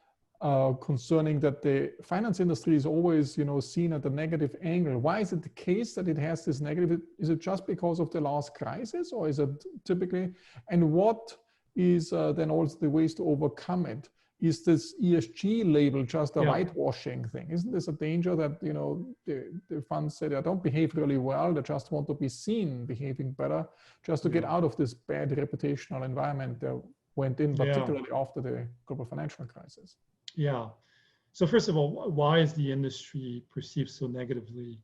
concerning that the finance industry is always, seen at a negative angle. Why is it the case that it has this negative? Is it just because of the last crisis, or is it typically? And what is then also the ways to overcome it? Is this ESG label just a whitewashing thing? Isn't this a danger that, the funds say they don't behave really well, they just want to be seen behaving better, just to get out of this bad reputational environment they went in, particularly after the global financial crisis? Yeah. So first of all, why is the industry perceived so negatively?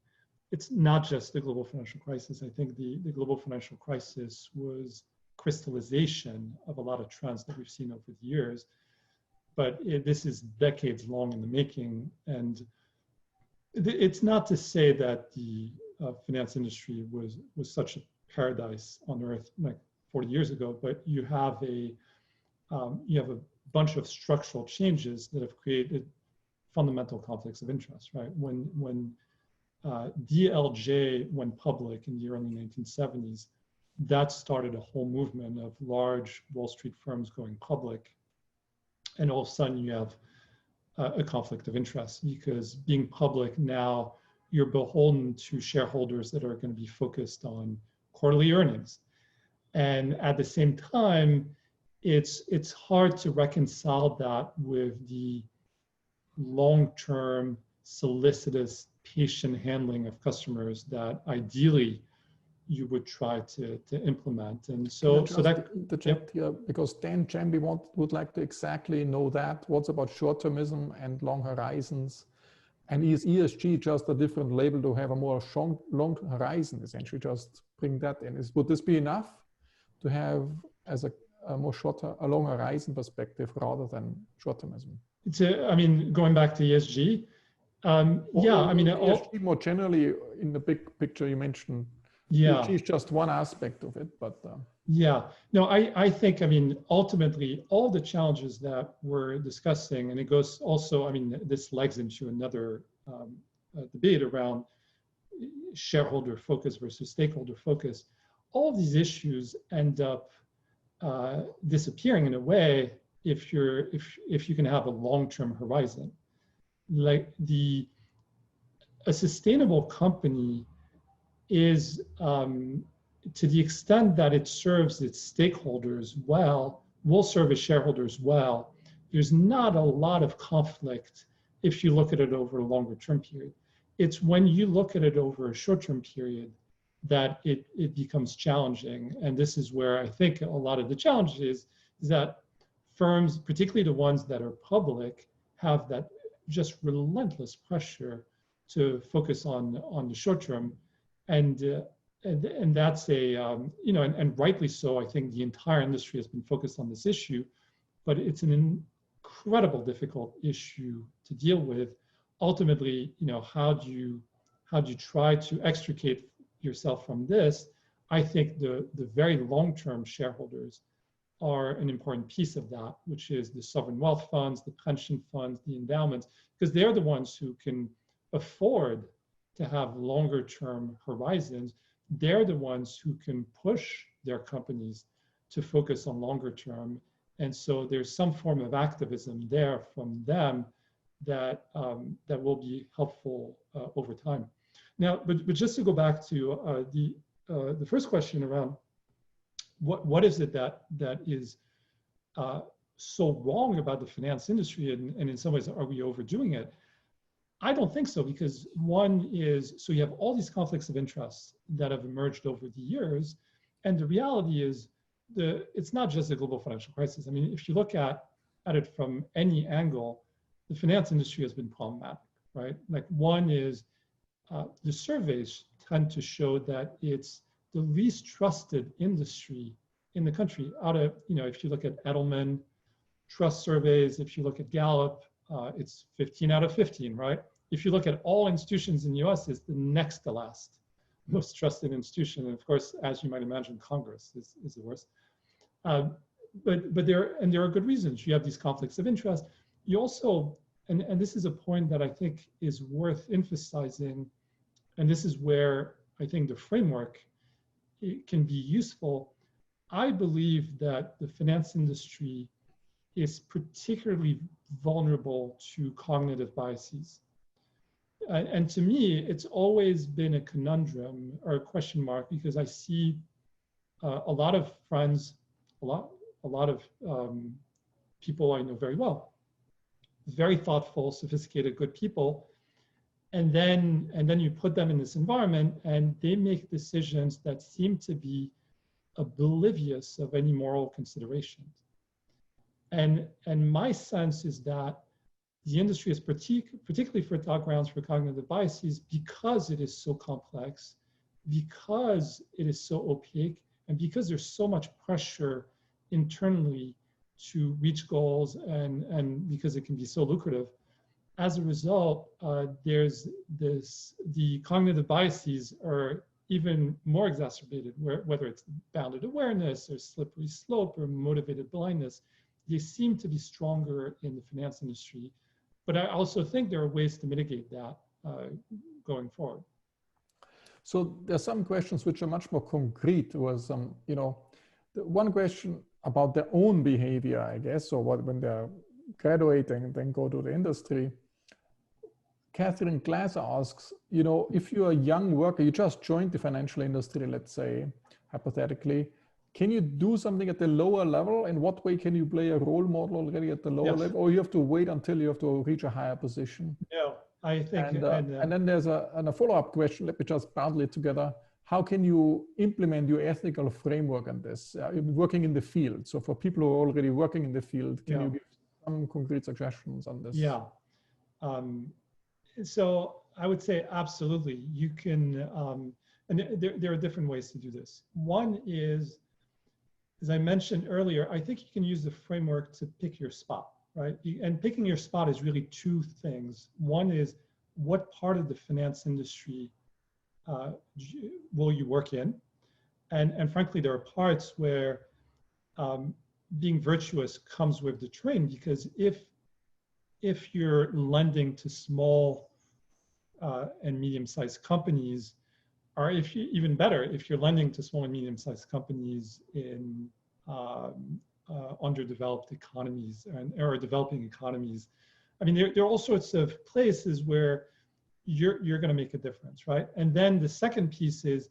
It's not just the global financial crisis. I think the global financial crisis was crystallization of a lot of trends that we've seen over the years. But this is decades long in the making. And it's not to say that the finance industry was such a paradise on earth like 40 years ago, but you have a bunch of structural changes that have created fundamental conflicts of interest, right? When DLJ went public in the early 1970s, that started a whole movement of large Wall Street firms going public. And all of a sudden you have a conflict of interest, because being public now, you're beholden to shareholders that are going to be focused on quarterly earnings. And at the same time, it's hard to reconcile that with the long-term solicitous patient handling of customers that ideally you would try to implement. And so that interject here, because Dan Jambi would like to exactly know that. What's about short-termism and long horizons? And is ESG just a different label to have a more long horizon, essentially? Just bring that in. Would this be enough to have as a more a long horizon perspective rather than short-termism? Going back to ESG, ESG more generally in the big picture you mentioned. ESG is just one aspect of it, but I think ultimately all the challenges that we're discussing, and it goes also, this legs into another debate around shareholder focus versus stakeholder focus. All of these issues end up disappearing in a way if you can have a long-term horizon. Like a sustainable company is, to the extent that it serves its stakeholders well, will serve its shareholders well. There's not a lot of conflict if you look at it over a longer term period. It's when you look at it over a short-term period that it becomes challenging. And this is where I think a lot of the challenge is that firms, particularly the ones that are public, have that just relentless pressure to focus on the short term. And that's and rightly so. I think the entire industry has been focused on this issue, but it's an incredible difficult issue to deal with. Ultimately, how do you try to extricate yourself from this? I think the very long-term shareholders are an important piece of that, which is the sovereign wealth funds, the pension funds, the endowments, because they're the ones who can afford to have longer term horizons, they're the ones who can push their companies to focus on longer term. And so there's some form of activism there from them that, that will be helpful over time. Now, but just to go back to the first question around what is it that is so wrong about the finance industry, and in some ways, are we overdoing it? I don't think so, because one is, so you have all these conflicts of interest that have emerged over the years, and the reality is it's not just the global financial crisis. I mean, if you look at it from any angle, the finance industry has been problematic, right? Like one is the surveys tend to show that it's the least trusted industry in the country. Out of, if you look at Edelman trust surveys, if you look at Gallup, it's 15 out of 15, right? If you look at all institutions in the US, it's the next to last most trusted institution. And of course, as you might imagine, Congress is the worst. But there are good reasons. You have these conflicts of interest. You also, and this is a point that I think is worth emphasizing, and this is where I think the framework can be useful. I believe that the finance industry is particularly vulnerable to cognitive biases. And to me, it's always been a conundrum or a question mark, because I see a lot of friends, a lot of people I know very well, very thoughtful, sophisticated, good people. And then you put them in this environment and they make decisions that seem to be oblivious of any moral considerations. And my sense is that the industry is particularly fertile grounds for cognitive biases, because it is so complex, because it is so opaque, and because there's so much pressure internally to reach goals, and because it can be so lucrative. As a result, the cognitive biases are even more exacerbated, whether it's bounded awareness or slippery slope or motivated blindness. They seem to be stronger in the finance industry. But I also think there are ways to mitigate that going forward. So there's some questions which are much more concrete. There was some, the one question about their own behavior, I guess, or when they're graduating and then go to the industry. Catherine Glass asks, if you're a young worker, you just joined the financial industry, let's say, hypothetically, can you do something at the lower level? In what way can you play a role model already at the lower level? Or you have to wait until you have to reach a higher position? No, I think. And then there's a follow-up question. Let me just bundle it together. How can you implement your ethical framework on this? Working in the field. So for people who are already working in the field, can you give some concrete suggestions on this? Yeah. So I would say absolutely. You can, and there are different ways to do this. One is, as I mentioned earlier, I think you can use the framework to pick your spot, right? And picking your spot is really two things. One is, what part of the finance industry will you work in? And frankly, there are parts where being virtuous comes with the train, because if you're lending to small and medium-sized companies, or if you, even better, if you're lending to small and medium-sized companies in underdeveloped economies or developing economies, I mean, there are all sorts of places where you're going to make a difference, right? And then the second piece is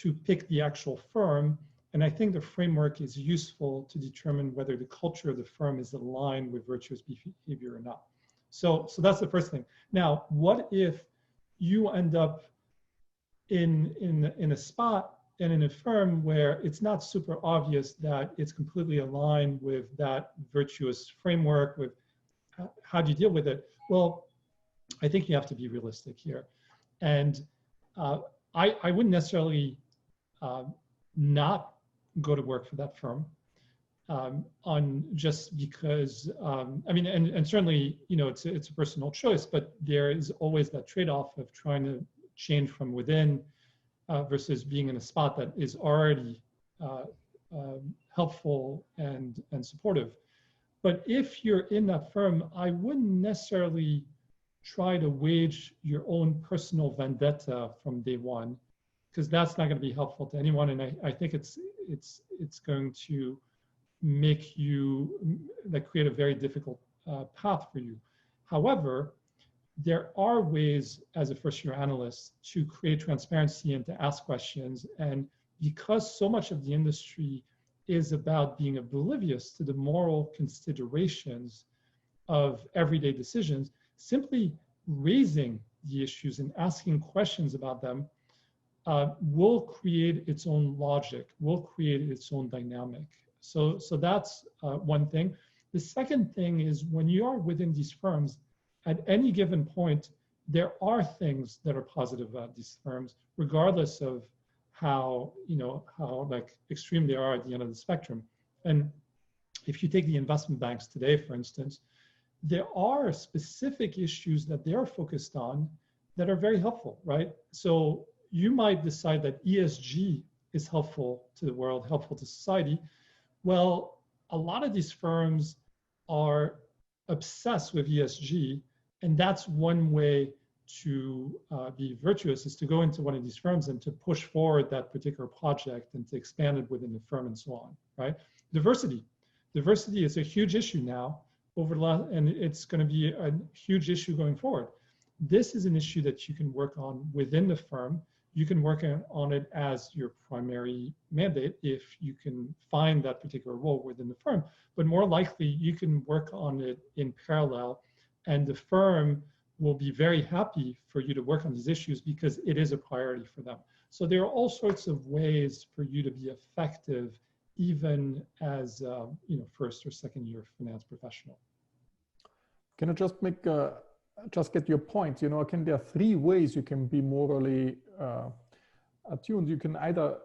to pick the actual firm. And I think the framework is useful to determine whether the culture of the firm is aligned with virtuous behavior or not. So that's the first thing. Now, what if you end up in a spot and in a firm where it's not super obvious that it's completely aligned with that virtuous framework? With how do you deal with it? Well, I think you have to be realistic here. And I wouldn't necessarily not go to work for that firm on just because, I mean, and certainly, it's a personal choice, but there is always that trade-off of trying to change from within versus being in a spot that is already helpful and supportive. But if you're in that firm, I wouldn't necessarily try to wage your own personal vendetta from day one, because that's not going to be helpful to anyone. And I think it's going to make you, like, create a very difficult path for you. However, there are ways as a first-year analyst to create transparency and to ask questions. And because so much of the industry is about being oblivious to the moral considerations of everyday decisions, simply raising the issues and asking questions about them will create its own logic, will create its own dynamic. So that's one thing. The second thing is, when you are within these firms, at any given point, there are things that are positive about these firms, regardless of how, how like extreme they are at the end of the spectrum. And if you take the investment banks today, for instance, there are specific issues that they're focused on that are very helpful, right? So you might decide that ESG is helpful to the world, helpful to society. Well, a lot of these firms are obsessed with ESG, and that's one way to be virtuous, is to go into one of these firms and to push forward that particular project and to expand it within the firm and so on, right? Diversity is a huge issue now and it's going to be a huge issue going forward. This is an issue that you can work on within the firm. You can work on it as your primary mandate if you can find that particular role within the firm, but more likely you can work on it in parallel, and the firm will be very happy for you to work on these issues because it is a priority for them. So there are all sorts of ways for you to be effective, even as first or second year finance professional. Can I just make just get your point? There are three ways you can be morally attuned. You can either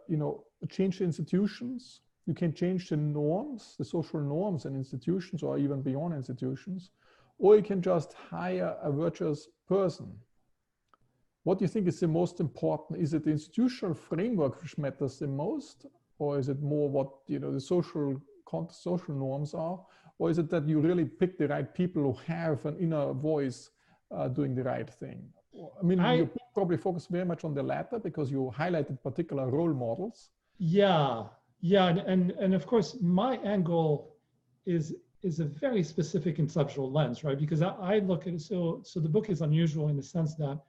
change the institutions, you can change the norms, the social norms and institutions, or even beyond institutions, or you can just hire a virtuous person. What do you think is the most important? Is it the institutional framework which matters the most, or is it more what the social norms are, or is it that you really pick the right people who have an inner voice doing the right thing? I mean, you probably focus very much on the latter because you highlighted particular role models. Yeah, and of course, my angle is a very specific conceptual lens, right? Because I look at it, so the book is unusual in the sense that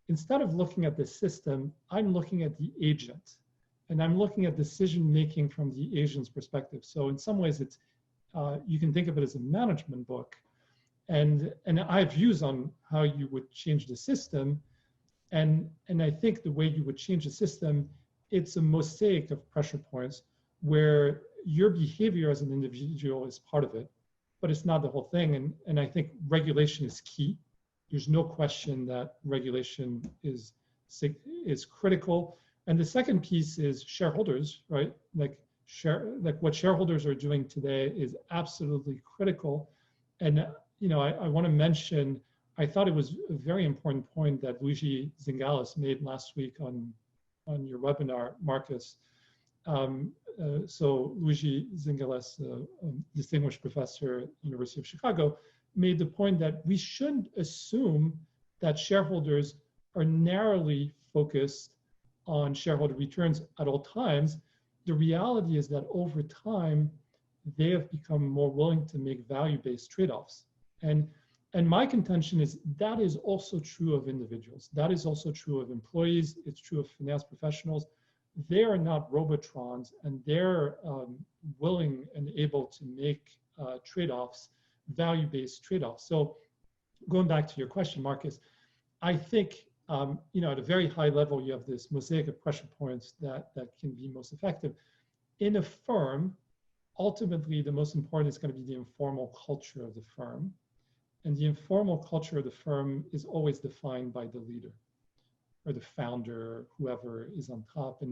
instead of looking at the system, I'm looking at the agent, and I'm looking at decision-making from the agent's perspective. So in some ways, it's you can think of it as a management book, and I have views on how you would change the system, and I think the way you would change the system, it's a mosaic of pressure points where your behavior as an individual is part of it, but it's not the whole thing. And I think regulation is key. There's no question that regulation is critical. And the second piece is shareholders, right? Like what shareholders are doing today is absolutely critical. And I want to mention, I thought it was a very important point that Luigi Zingalis made last week on your webinar, Marcus. So Luigi Zingalis, distinguished professor at the University of Chicago, made the point that we shouldn't assume that shareholders are narrowly focused on shareholder returns at all times. The reality is that over time, they have become more willing to make value-based trade-offs. And my contention is that is also true of individuals. That is also true of employees. It's true of finance professionals. They are not robotrons, and they're willing and able to make trade-offs, value-based trade-offs. So going back to your question, Marcus, I think at a very high level, you have this mosaic of pressure points that can be most effective. In a firm, ultimately, the most important is going to be the informal culture of the firm. And the informal culture of the firm is always defined by the leader or the founder, whoever is on top.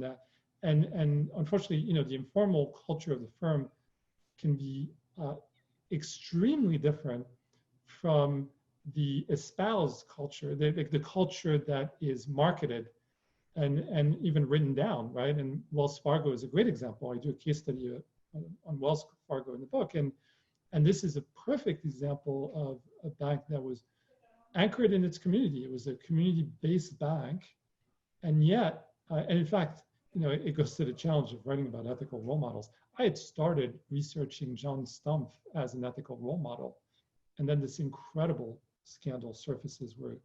And unfortunately, the informal culture of the firm can be extremely different from the espoused culture, the culture that is marketed and even written down, right? And Wells Fargo is a great example. I do a case study on Wells Fargo in the book, and this is a perfect example of a bank that was anchored in its community. It was a community-based bank. And yet, and in fact, it goes to the challenge of writing about ethical role models. I had started researching John Stumpf as an ethical role model. And then this incredible scandal surfaces where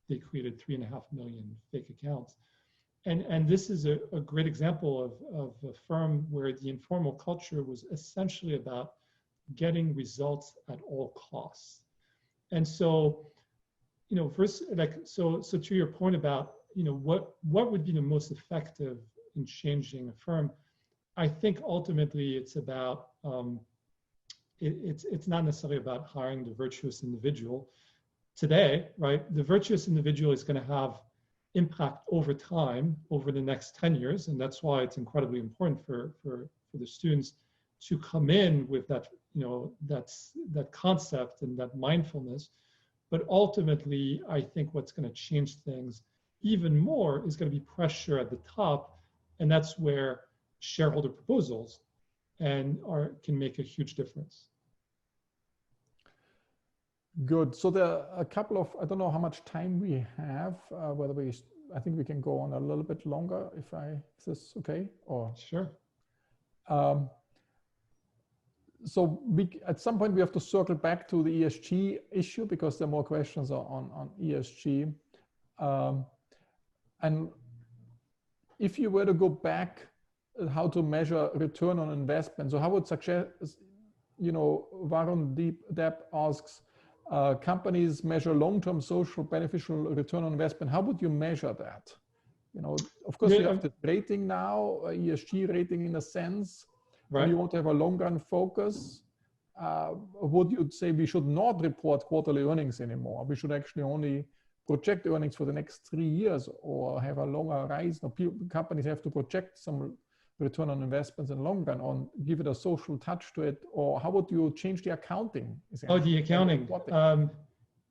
they created 3.5 million fake accounts. And this is a great example of a firm where the informal culture was essentially about getting results at all costs. And so, first, so to your point about, what would be the most effective in changing a firm, I think ultimately it's about, it's not necessarily about hiring the virtuous individual. Today, right, the virtuous individual is going to have impact over time, over the next 10 years. And that's why it's incredibly important for the students to come in with that, that concept and that mindfulness. But ultimately, I think what's going to change things even more is going to be pressure at the top. And that's where shareholder proposals can make a huge difference. Good. So there are a couple of, I don't know how much time we have, I think we can go on a little bit longer is this okay? Or sure. So at some point we have to circle back to the ESG issue because there are more questions on ESG. And if you were to go back, how to measure return on investment. So how would suggest, Varun Deep asks, companies measure long-term social beneficial return on investment. How would you measure that? Of course, you have the rating now, ESG rating in a sense, right. And you want to have a long-run focus. Would you say we should not report quarterly earnings anymore? We should actually only project earnings for the next 3 years or have a longer horizon? Companies have to project some return on investments in the long run, or give it a social touch to it, or how would you change the accounting? Oh, the accounting.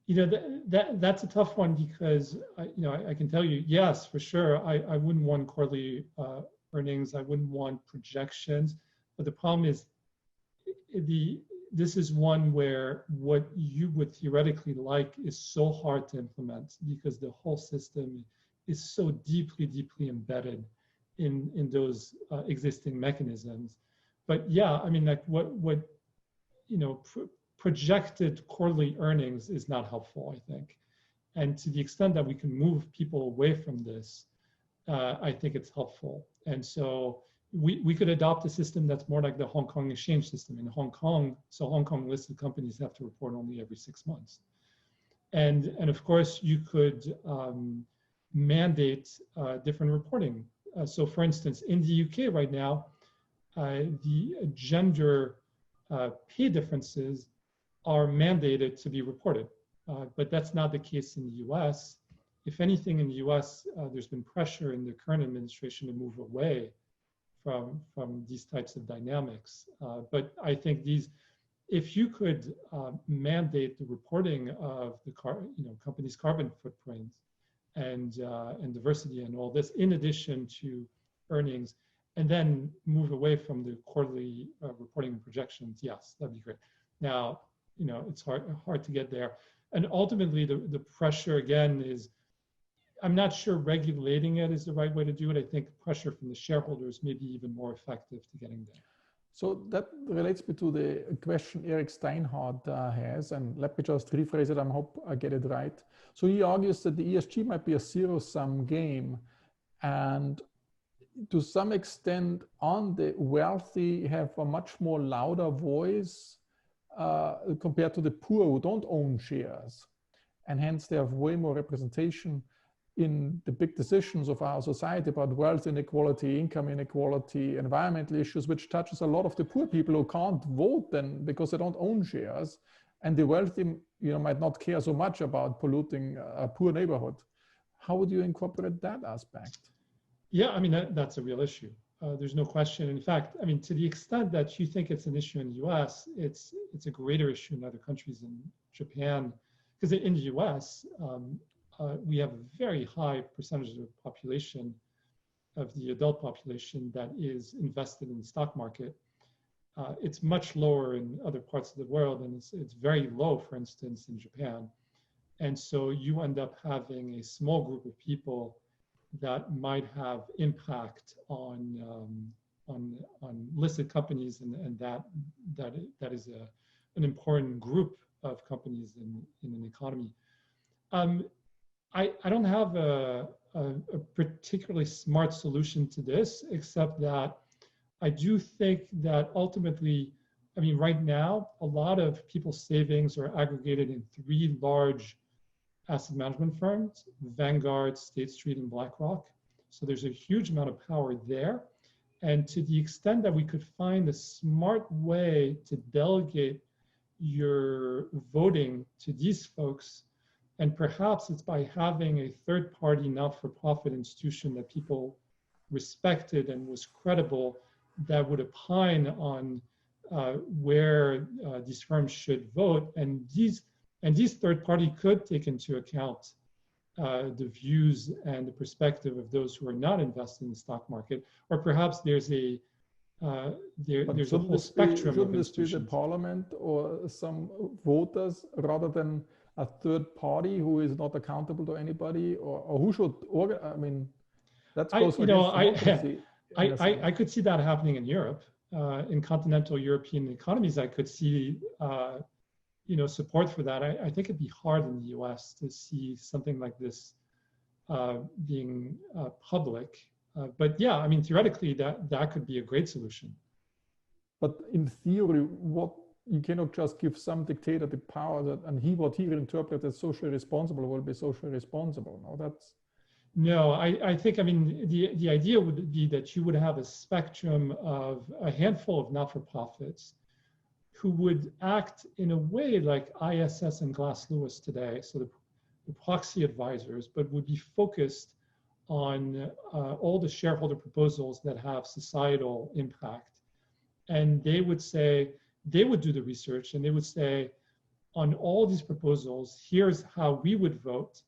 That's a tough one because I can tell you, yes, for sure, I wouldn't want quarterly earnings. I wouldn't want projections. But the problem is, this is one where what you would theoretically like is so hard to implement because the whole system is so deeply, deeply embedded in those existing mechanisms. But yeah, I mean, like what projected quarterly earnings is not helpful, I think. And to the extent that we can move people away from this, I think it's helpful. And so we could adopt a system that's more like the Hong Kong exchange system in Hong Kong. So Hong Kong listed companies have to report only every 6 months. And of course, you could mandate different reporting. So for instance, in the UK right now, the gender pay differences are mandated to be reported, but that's not the case in the US. If anything, in the US, there's been pressure in the current administration to move away from these types of dynamics. But I think if you could mandate the reporting of the company's carbon footprint and diversity and all this, in addition to earnings, and then move away from the quarterly reporting and projections, yes, that'd be great. Now, it's hard to get there. And ultimately, the pressure, again, is, I'm not sure regulating it is the right way to do it. I think pressure from the shareholders may be even more effective to getting there. So that relates me to the question Eric Steinhardt has, and let me just rephrase it. I hope I get it right. So he argues that the ESG might be a zero-sum game, and to some extent, on the wealthy have a much more louder voice compared to the poor who don't own shares, and hence they have way more representation in the big decisions of our society about wealth inequality, income inequality, environmental issues, which touches a lot of the poor people who can't vote then because they don't own shares, and the wealthy might not care so much about polluting a poor neighborhood. How would you incorporate that aspect? Yeah, I mean, that's a real issue. There's no question. In fact, I mean, to the extent that you think it's an issue in the US, it's a greater issue in other countries, in Japan, because in the US, we have a very high percentage of the population, of the adult population, that is invested in the stock market. It's much lower in other parts of the world, and it's very low, for instance, in Japan. And so you end up having a small group of people that might have impact on listed companies, and that is an important group of companies in an economy. I don't have a particularly smart solution to this, except that I do think that ultimately, I mean, right now, a lot of people's savings are aggregated in 3 large asset management firms: Vanguard, State Street, and BlackRock. So there's a huge amount of power there. And to the extent that we could find a smart way to delegate your voting to these folks, and perhaps it's by having a third-party not-for-profit institution that people respected and was credible, that would opine on where these firms should vote, and these third party could take into account the views and the perspective of those who are not invested in the stock market, or perhaps there's a there's a whole spectrum of institutions. Shouldn't this be the parliament or some voters rather than a third party who is not accountable to anybody, or who should organize? I mean, that's I could see that happening in Europe. In continental European economies, I could see support for that. I think it'd be hard in the US to see something like this being public. But yeah, I mean, theoretically, that could be a great solution. But in theory, you cannot just give some dictator the power and what he will interpret as socially responsible will be socially responsible. No, I think, I mean, the idea would be that you would have a spectrum of a handful of not-for-profits who would act in a way like ISS and Glass Lewis today, so the proxy advisors, but would be focused on all the shareholder proposals that have societal impact. And they would do the research, and they would say, on all these proposals, here's how we would vote.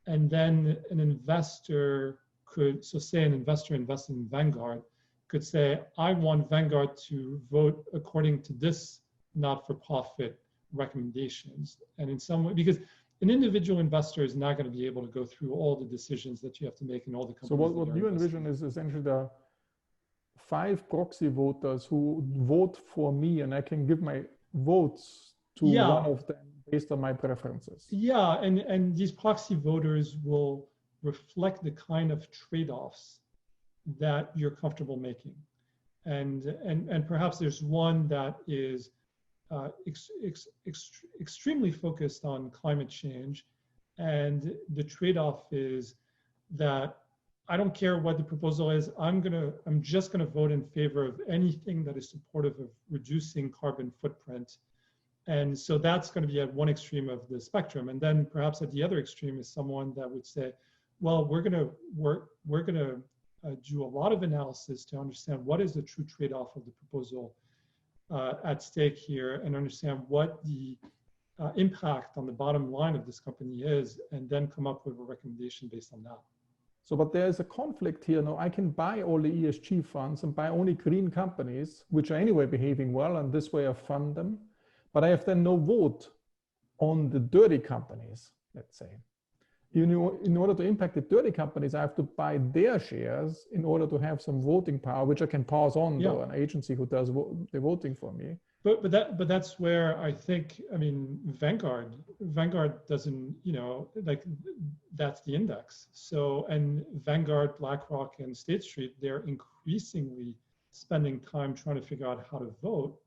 And then an investor could, so say an investor invested in Vanguard, could say, I want Vanguard to vote according to this not-for-profit recommendations. And in some way, because an individual investor is not going to be able to go through all the decisions that you have to make in all the companies. So what you envision is essentially the 5 proxy voters who vote for me, and I can give my votes to one of them based on my preferences. Yeah, and these proxy voters will reflect the kind of trade-offs that you're comfortable making. And perhaps there's one that is extremely focused on climate change, and the trade-off is that I don't care what the proposal is, I'm just gonna vote in favor of anything that is supportive of reducing carbon footprint. And so that's going to be at one extreme of the spectrum. And then perhaps at the other extreme is someone that would say, well, we're going to do a lot of analysis to understand what is the true trade-off of the proposal at stake here, and understand what the impact on the bottom line of this company is, and then come up with a recommendation based on that. So, but there is a conflict here. Now, I can buy all the ESG funds and buy only green companies, which are anyway behaving well, and this way I fund them. But I have then no vote on the dirty companies, let's say. In order to impact the dirty companies, I have to buy their shares in order to have some voting power, which I can pass on to an agency who does the voting for me. But that's where I think, I mean, Vanguard doesn't, like, that's the index. So, and Vanguard, BlackRock, and State Street, they're increasingly spending time trying to figure out how to vote.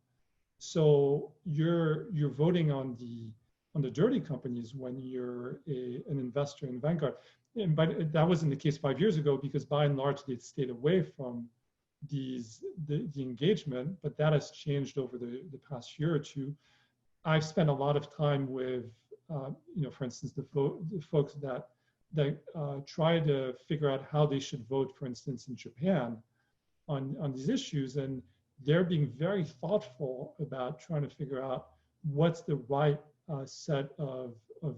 So you're voting on the dirty companies when you're an investor in Vanguard. But that wasn't the case 5 years ago, because by and large they stayed away from the engagement. But that has changed over the past year or two. I've spent a lot of time with for instance, the folks that try to figure out how they should vote, for instance, in Japan on these issues, and they're being very thoughtful about trying to figure out what's the right set of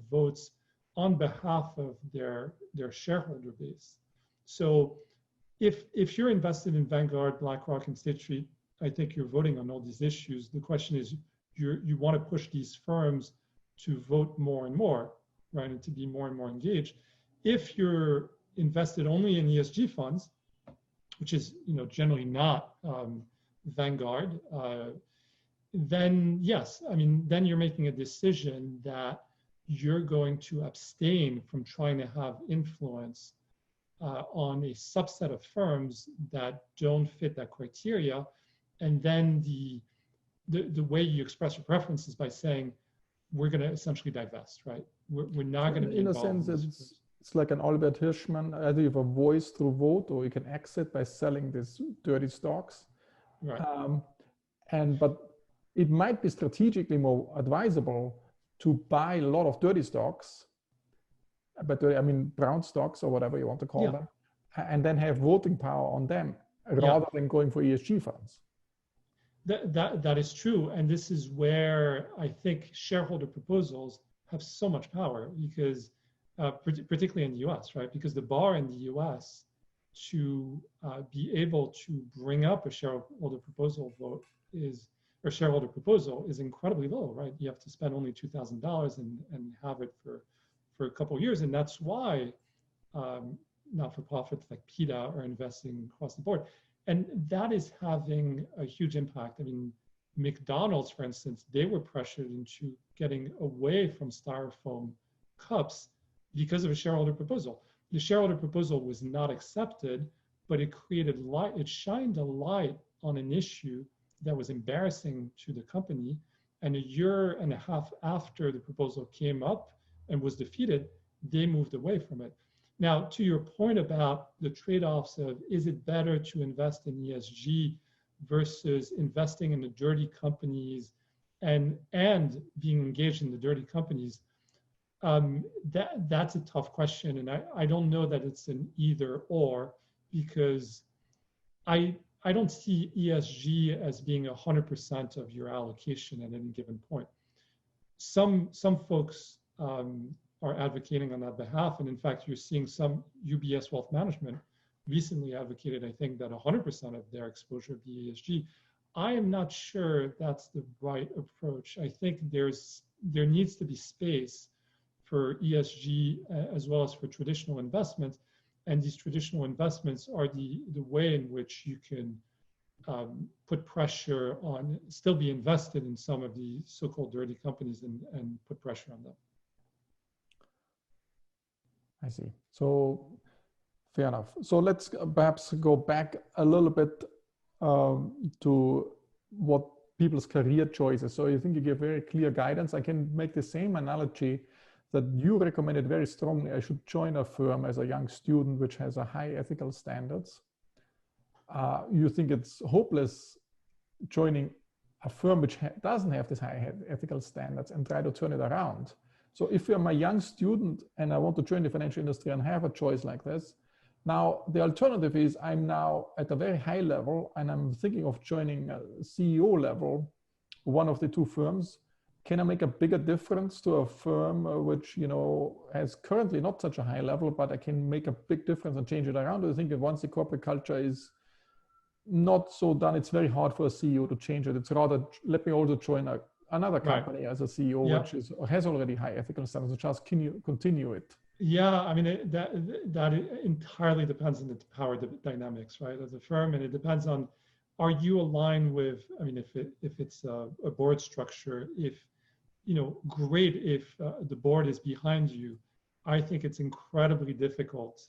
votes on behalf of their shareholder base. So if you're invested in Vanguard, BlackRock, and State Street, I think you're voting on all these issues. The question is, you want to push these firms to vote more and more, right, and to be more and more engaged. If you're invested only in ESG funds, which is generally not Vanguard, then yes, I mean, then you're making a decision that you're going to abstain from trying to have influence on a subset of firms that don't fit that criteria. And then the way you express your preference is by saying, we're going to essentially divest, right? We're not going to be involved. In a sense, it's like an Albert Hirschman, either you have a voice through vote or you can exit by selling these dirty stocks. Right. But it might be strategically more advisable to buy a lot of dirty stocks, but I mean brown stocks or whatever you want to call them, and then have voting power on them rather than going for ESG funds. That is true, and this is where I think shareholder proposals have so much power, because particularly in the U.S., right? Because the bar in the U.S. to be able to bring up a shareholder proposal shareholder proposal is incredibly low, right? You have to spend only $2,000 and have it for a couple of years, and that's why not-for-profits like PETA are investing across the board. And that is having a huge impact. I mean, McDonald's, for instance, they were pressured into getting away from styrofoam cups because of a shareholder proposal. The shareholder proposal was not accepted, but it created light, it shined a light on an issue that was embarrassing to the company. And a year and a half after the proposal came up and was defeated, they moved away from it. Now, to your point about the trade-offs of, is it better to invest in ESG versus investing in the dirty companies and being engaged in the dirty companies, that's a tough question. And I don't know that it's an either or, because I don't see ESG as being 100% of your allocation at any given point. Some folks are advocating on that behalf. And in fact, you're seeing some UBS Wealth Management recently advocated, I think, that 100% of their exposure be ESG. I am not sure that's the right approach. I think there needs to be space for ESG as well as for traditional investments. And these traditional investments are the way in which you can put pressure on, still be invested in some of the so-called dirty companies and put pressure on them. I see. So fair enough. So let's perhaps go back a little bit to what people's career choices. So I think you give very clear guidance. I can make the same analogy that you recommended very strongly. I should join a firm as a young student which has a high ethical standards. You think it's hopeless joining a firm which doesn't have this high ethical standards and try to turn it around. So if I'm a young student and I want to join the financial industry and have a choice like this, now the alternative is I'm now at a very high level and I'm thinking of joining a CEO level, one of the two firms. Can I make a bigger difference to a firm which, you know, has currently not such a high level, but I can make a big difference and change it around? Do you think that once the corporate culture is not so done, it's very hard for a CEO to change it? It's rather, let me also join another company as a CEO, which has already high ethical standards, and just continue it. Yeah, I mean, that entirely depends on the power dynamics, right, of the firm. And it depends on, are you aligned with, I mean, if it's a board structure, if, you know, great if the board is behind you. I think it's incredibly difficult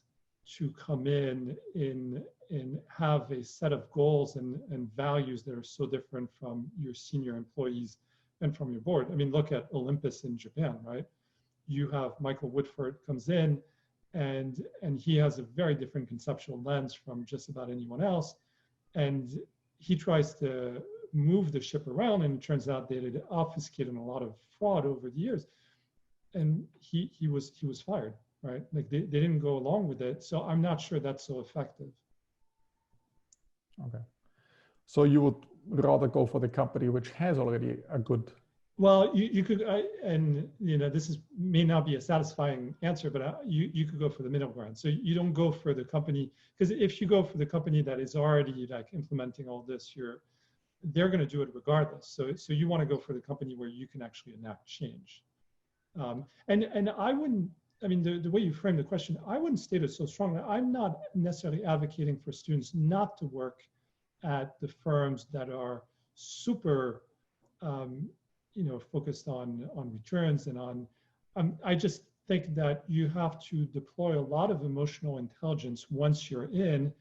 to come in and have a set of goals and values that are so different from your senior employees and from your board. I mean, look at Olympus in Japan, right? You have Michael Woodford comes in and he has a very different conceptual lens from just about anyone else. And he tries to move the ship around, and it turns out that it obfuscated a lot of fraud over the years. And he was fired, right? Like they didn't go along with it. So I'm not sure that's so effective. Okay. So you would rather go for the company which has already a good. Well, you could, and you know, this may not be a satisfying answer, but you could go for the middle ground. So you don't go for the company, because if you go for the company that is already like implementing all this, they're going to do it regardless. So you want to go for the company where you can actually enact change. And I wouldn't, I mean, the way you frame the question, I wouldn't state it so strongly. I'm not necessarily advocating for students not to work at the firms that are super, focused on returns and on, I just think that you have to deploy a lot of emotional intelligence once you're in,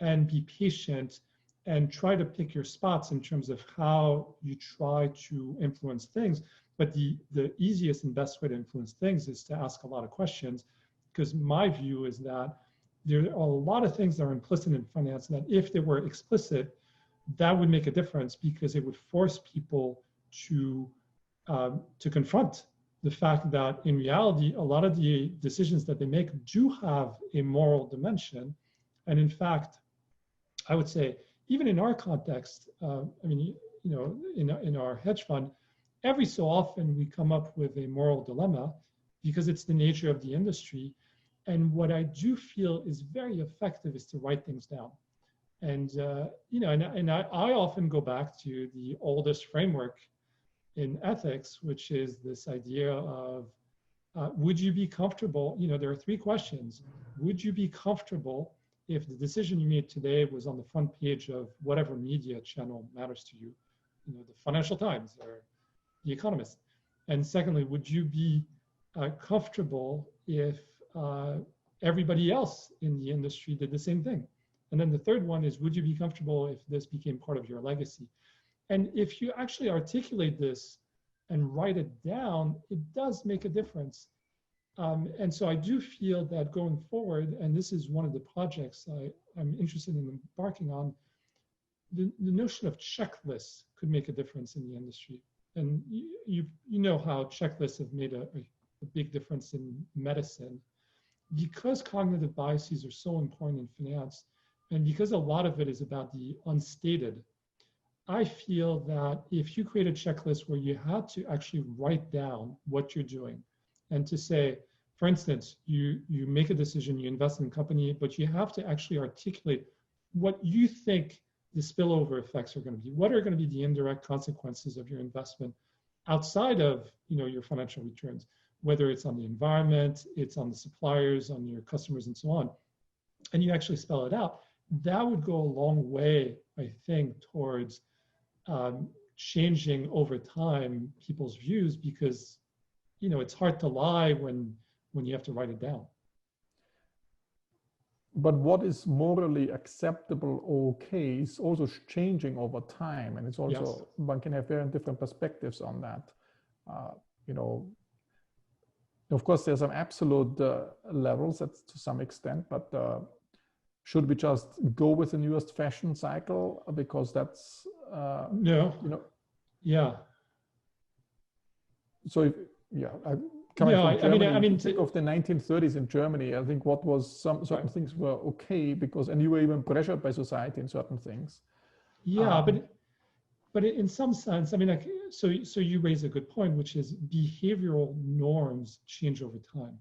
and be patient and try to pick your spots in terms of how you try to influence things. But the easiest and best way to influence things is to ask a lot of questions, because my view is that there are a lot of things that are implicit in finance that if they were explicit, that would make a difference, because it would force people to confront the fact that in reality, a lot of the decisions that they make do have a moral dimension. And in fact, I would say, even in our context, in our hedge fund, every so often we come up with a moral dilemma because it's the nature of the industry. And what I do feel is very effective is to write things down. And, I often go back to the oldest framework in ethics, which is this idea of, would you be comfortable? There are three questions. Would you be comfortable if the decision you made today was on the front page of whatever media channel matters to you, the Financial Times or The Economist? And secondly, would you be comfortable if everybody else in the industry did the same thing? And then the third one is, would you be comfortable if this became part of your legacy? And if you actually articulate this and write it down, it does make a difference. And so I do feel that going forward, and this is one of the projects I'm interested in embarking on, the notion of checklists could make a difference in the industry. And you know how checklists have made a big difference in medicine. Because cognitive biases are so important in finance, and because a lot of it is about the unstated, I feel that if you create a checklist where you had to actually write down what you're doing, and to say, for instance, you make a decision, you invest in a company, but you have to actually articulate what you think the spillover effects are going to be. What are going to be the indirect consequences of your investment outside of your financial returns, whether it's on the environment, it's on the suppliers, on your customers, and so on. And you actually spell it out. That would go a long way, I think, towards changing over time people's views, because it's hard to lie when you have to write it down. But what is morally acceptable or okay is also changing over time, and it's also, yes, one can have very different perspectives on that. Of course, there's some absolute levels to some extent, but should we just go with the newest fashion cycle because that's no, yeah. So think of the 1930s in Germany. I think what was certain things were okay because, and you were even pressured by society in certain things. Yeah, but in some sense, so you raise a good point, which is behavioral norms change over time,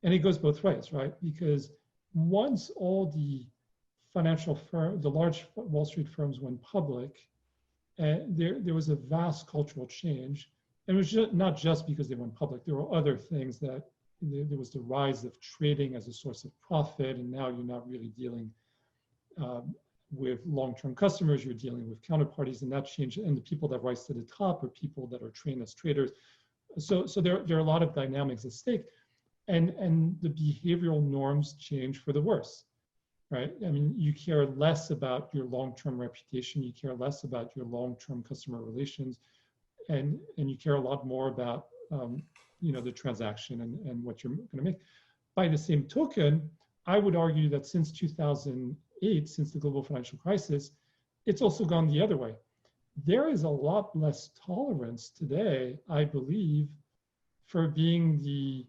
and it goes both ways, right? Because once all the financial firms, the large Wall Street firms went public, there was a vast cultural change. And it was not just because they went public. There were other things that there was the rise of trading as a source of profit, and now you're not really dealing with long-term customers. You're dealing with counterparties, and that changed. And the people that rise to the top are people that are trained as traders. So there are a lot of dynamics at stake, and the behavioral norms change for the worse, right? You care less about your long-term reputation. You care less about your long-term customer relations. And you care a lot more about the transaction and what you're going to make. By the same token, I would argue that since 2008, since the global financial crisis, it's also gone the other way. There is a lot less tolerance today, I believe, for being the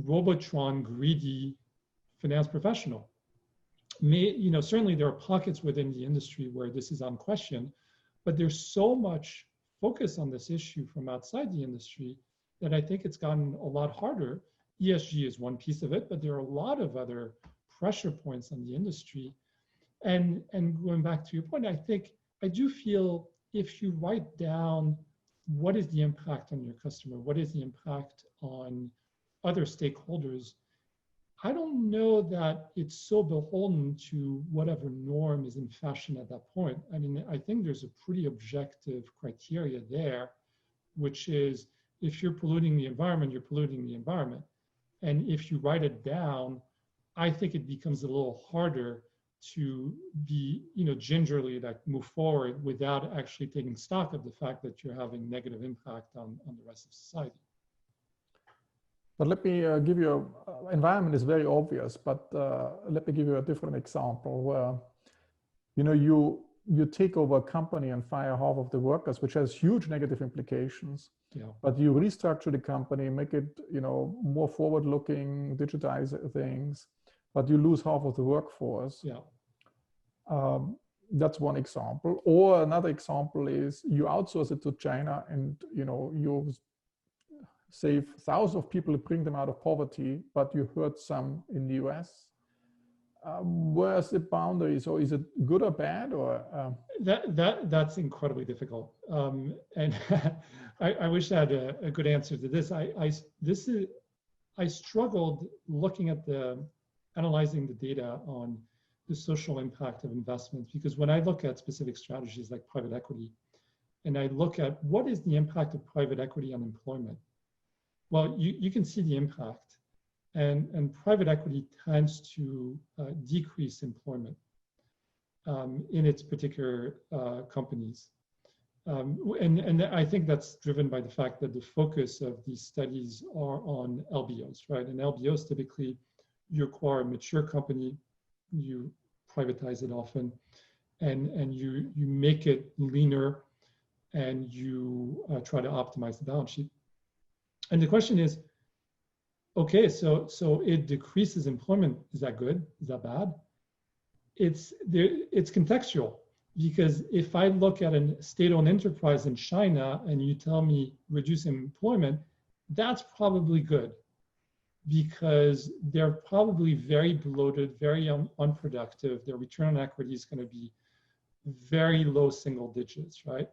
Robotron greedy finance professional. Certainly there are pockets within the industry where this is unquestioned, but there's so much focus on this issue from outside the industry that I think it's gotten a lot harder. ESG is one piece of it, but there are a lot of other pressure points on the industry. And going back to your point, I do feel if you write down what is the impact on your customer? What is the impact on other stakeholders? I don't know that it's so beholden to whatever norm is in fashion at that point. I mean, I think there's a pretty objective criteria there, which is if you're polluting the environment, you're polluting the environment. And if you write it down, I think it becomes a little harder to be, gingerly like move forward without actually taking stock of the fact that you're having negative impact on the rest of society. But let me give you, environment is very obvious, but let me give you a different example where, you take over a company and fire half of the workers, which has huge negative implications. Yeah. But you restructure the company, make it, more forward-looking, digitize things, but you lose half of the workforce. Yeah. That's one example. Or another example is you outsource it to China, and you save thousands of people, bring them out of poverty, but you hurt some in the US. Where's the boundary? So is it good or bad, or? That's incredibly difficult. And I wish I had a good answer to this. I struggled looking at analyzing the data on the social impact of investments, because when I look at specific strategies like private equity, and I look at what is the impact of private equity on employment, well, you can see the impact. And private equity tends to decrease employment in its particular companies. And I think that's driven by the fact that the focus of these studies are on LBOs, right? And LBOs, typically, you acquire a mature company, you privatize it often, and you make it leaner, and you try to optimize the balance sheet. And the question is, okay, so it decreases employment. Is that good? Is that bad? It's contextual, because if I look at a state-owned enterprise in China and you tell me reduce employment, that's probably good, because they're probably very bloated, very unproductive. Their return on equity is going to be very low single digits, right?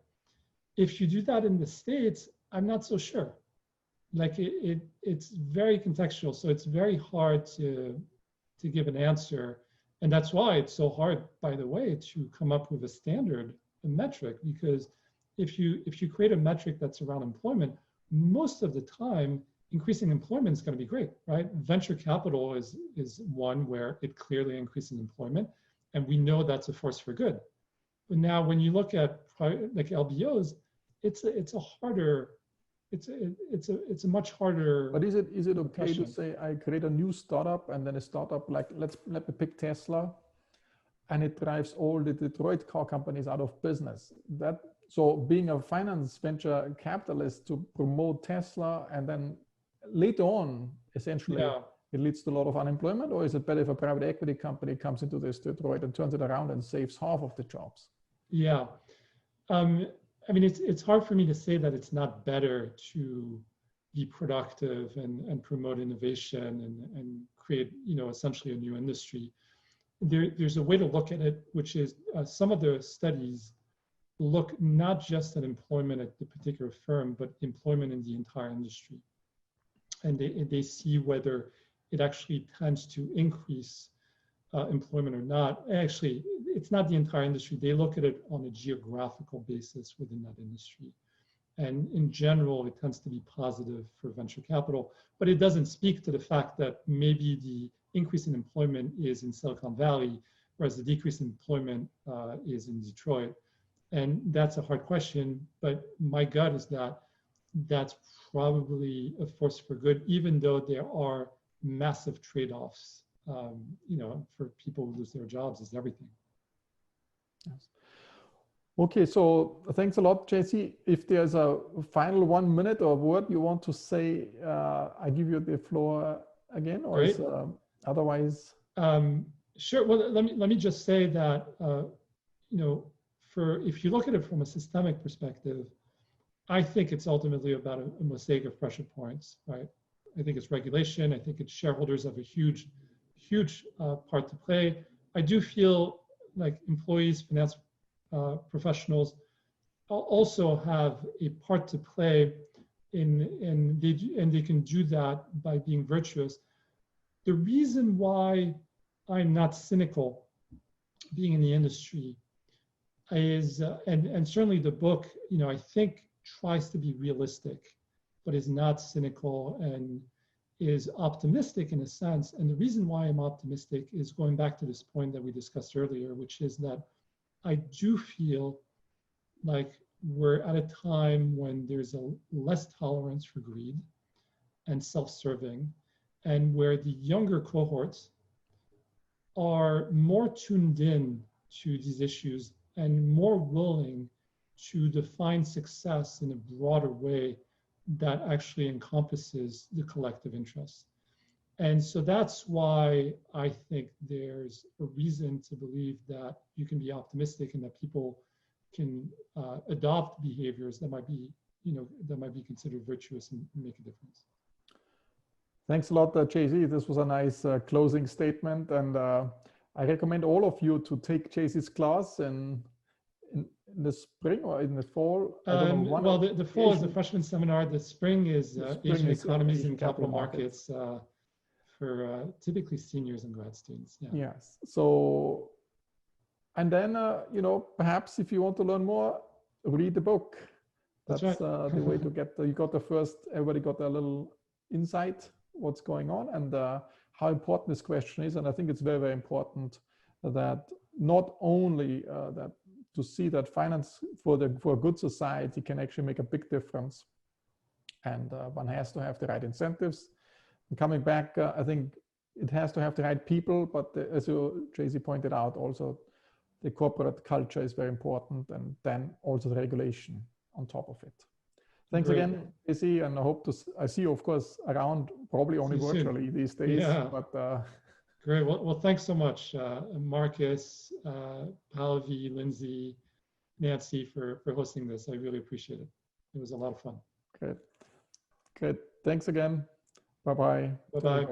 If you do that in the States, I'm not so sure. Like it's very contextual, so it's very hard to give an answer, and that's why it's so hard, by the way, to come up with a standard, a metric, because if you create a metric that's around employment, most of the time increasing employment is going to be great, right? Venture capital is one where it clearly increases employment, and we know that's a force for good. But now, when you look at like LBOs, it's a much harder. But is it okay to say I create a new startup, and then a startup like let me pick Tesla, and it drives all the Detroit car companies out of business? So being a finance venture capitalist to promote Tesla, and then later on, essentially, it leads to a lot of unemployment? Or is it better if a private equity company comes into this Detroit and turns it around and saves half of the jobs? Yeah. I mean, it's hard for me to say that it's not better to be productive and promote innovation and create, essentially a new industry. There's a way to look at it, which is some of the studies look not just at employment at the particular firm, but employment in the entire industry. And they see whether it actually tends to increase employment or not. Actually, it's not the entire industry. They look at it on a geographical basis within that industry. And in general, it tends to be positive for venture capital, but it doesn't speak to the fact that maybe the increase in employment is in Silicon Valley, whereas the decrease in employment is in Detroit. And that's a hard question, but my gut is that that's probably a force for good, even though there are massive trade-offs. For people who lose their jobs is everything. Yes. Okay, so thanks a lot, JC. If there's a final 1 minute or word you want to say, I give you the floor again, or is, otherwise? Sure. Well, let me just say that if you look at it from a systemic perspective, I think it's ultimately about a mosaic of pressure points, right? I think it's regulation. I think it's shareholders have a huge part to play. I do feel like employees, finance professionals also have a part to play and they can do that by being virtuous. The reason why I'm not cynical being in the industry is, and certainly the book, I think tries to be realistic, but is not cynical and is optimistic in a sense. And the reason why I'm optimistic is going back to this point that we discussed earlier, which is that I do feel like we're at a time when there's a less tolerance for greed and self-serving, and where the younger cohorts are more tuned in to these issues and more willing to define success in a broader way that actually encompasses the collective interest. And so that's why I think there's a reason to believe that you can be optimistic and that people can adopt behaviors that might be, that might be considered virtuous and make a difference. Thanks a lot, JZ. This was a nice closing statement. And I recommend all of you to take JZ's class in the spring or in the fall. I don't know, well, the fall is the freshman seminar. The spring is Asian economies and capital markets for typically seniors and grad students. Yeah. Yes. So, and then, perhaps if you want to learn more, read the book. That's right. The way to get, you got the first, everybody got a little insight what's going on and how important this question is. And I think it's very, very important that not only that to see that finance for a good society can actually make a big difference. And one has to have the right incentives. And coming back, I think it has to have the right people, but as JZ pointed out, also the corporate culture is very important, and then also the regulation on top of it. Thanks again, JZ, and I hope I see you, of course, around, probably only virtually these days. Yeah. But, great. Well, thanks so much, Marcus, Pallavi, Lindsay, Nancy, for hosting this. I really appreciate it. It was a lot of fun. Great. Thanks again. Bye-bye. Bye-bye.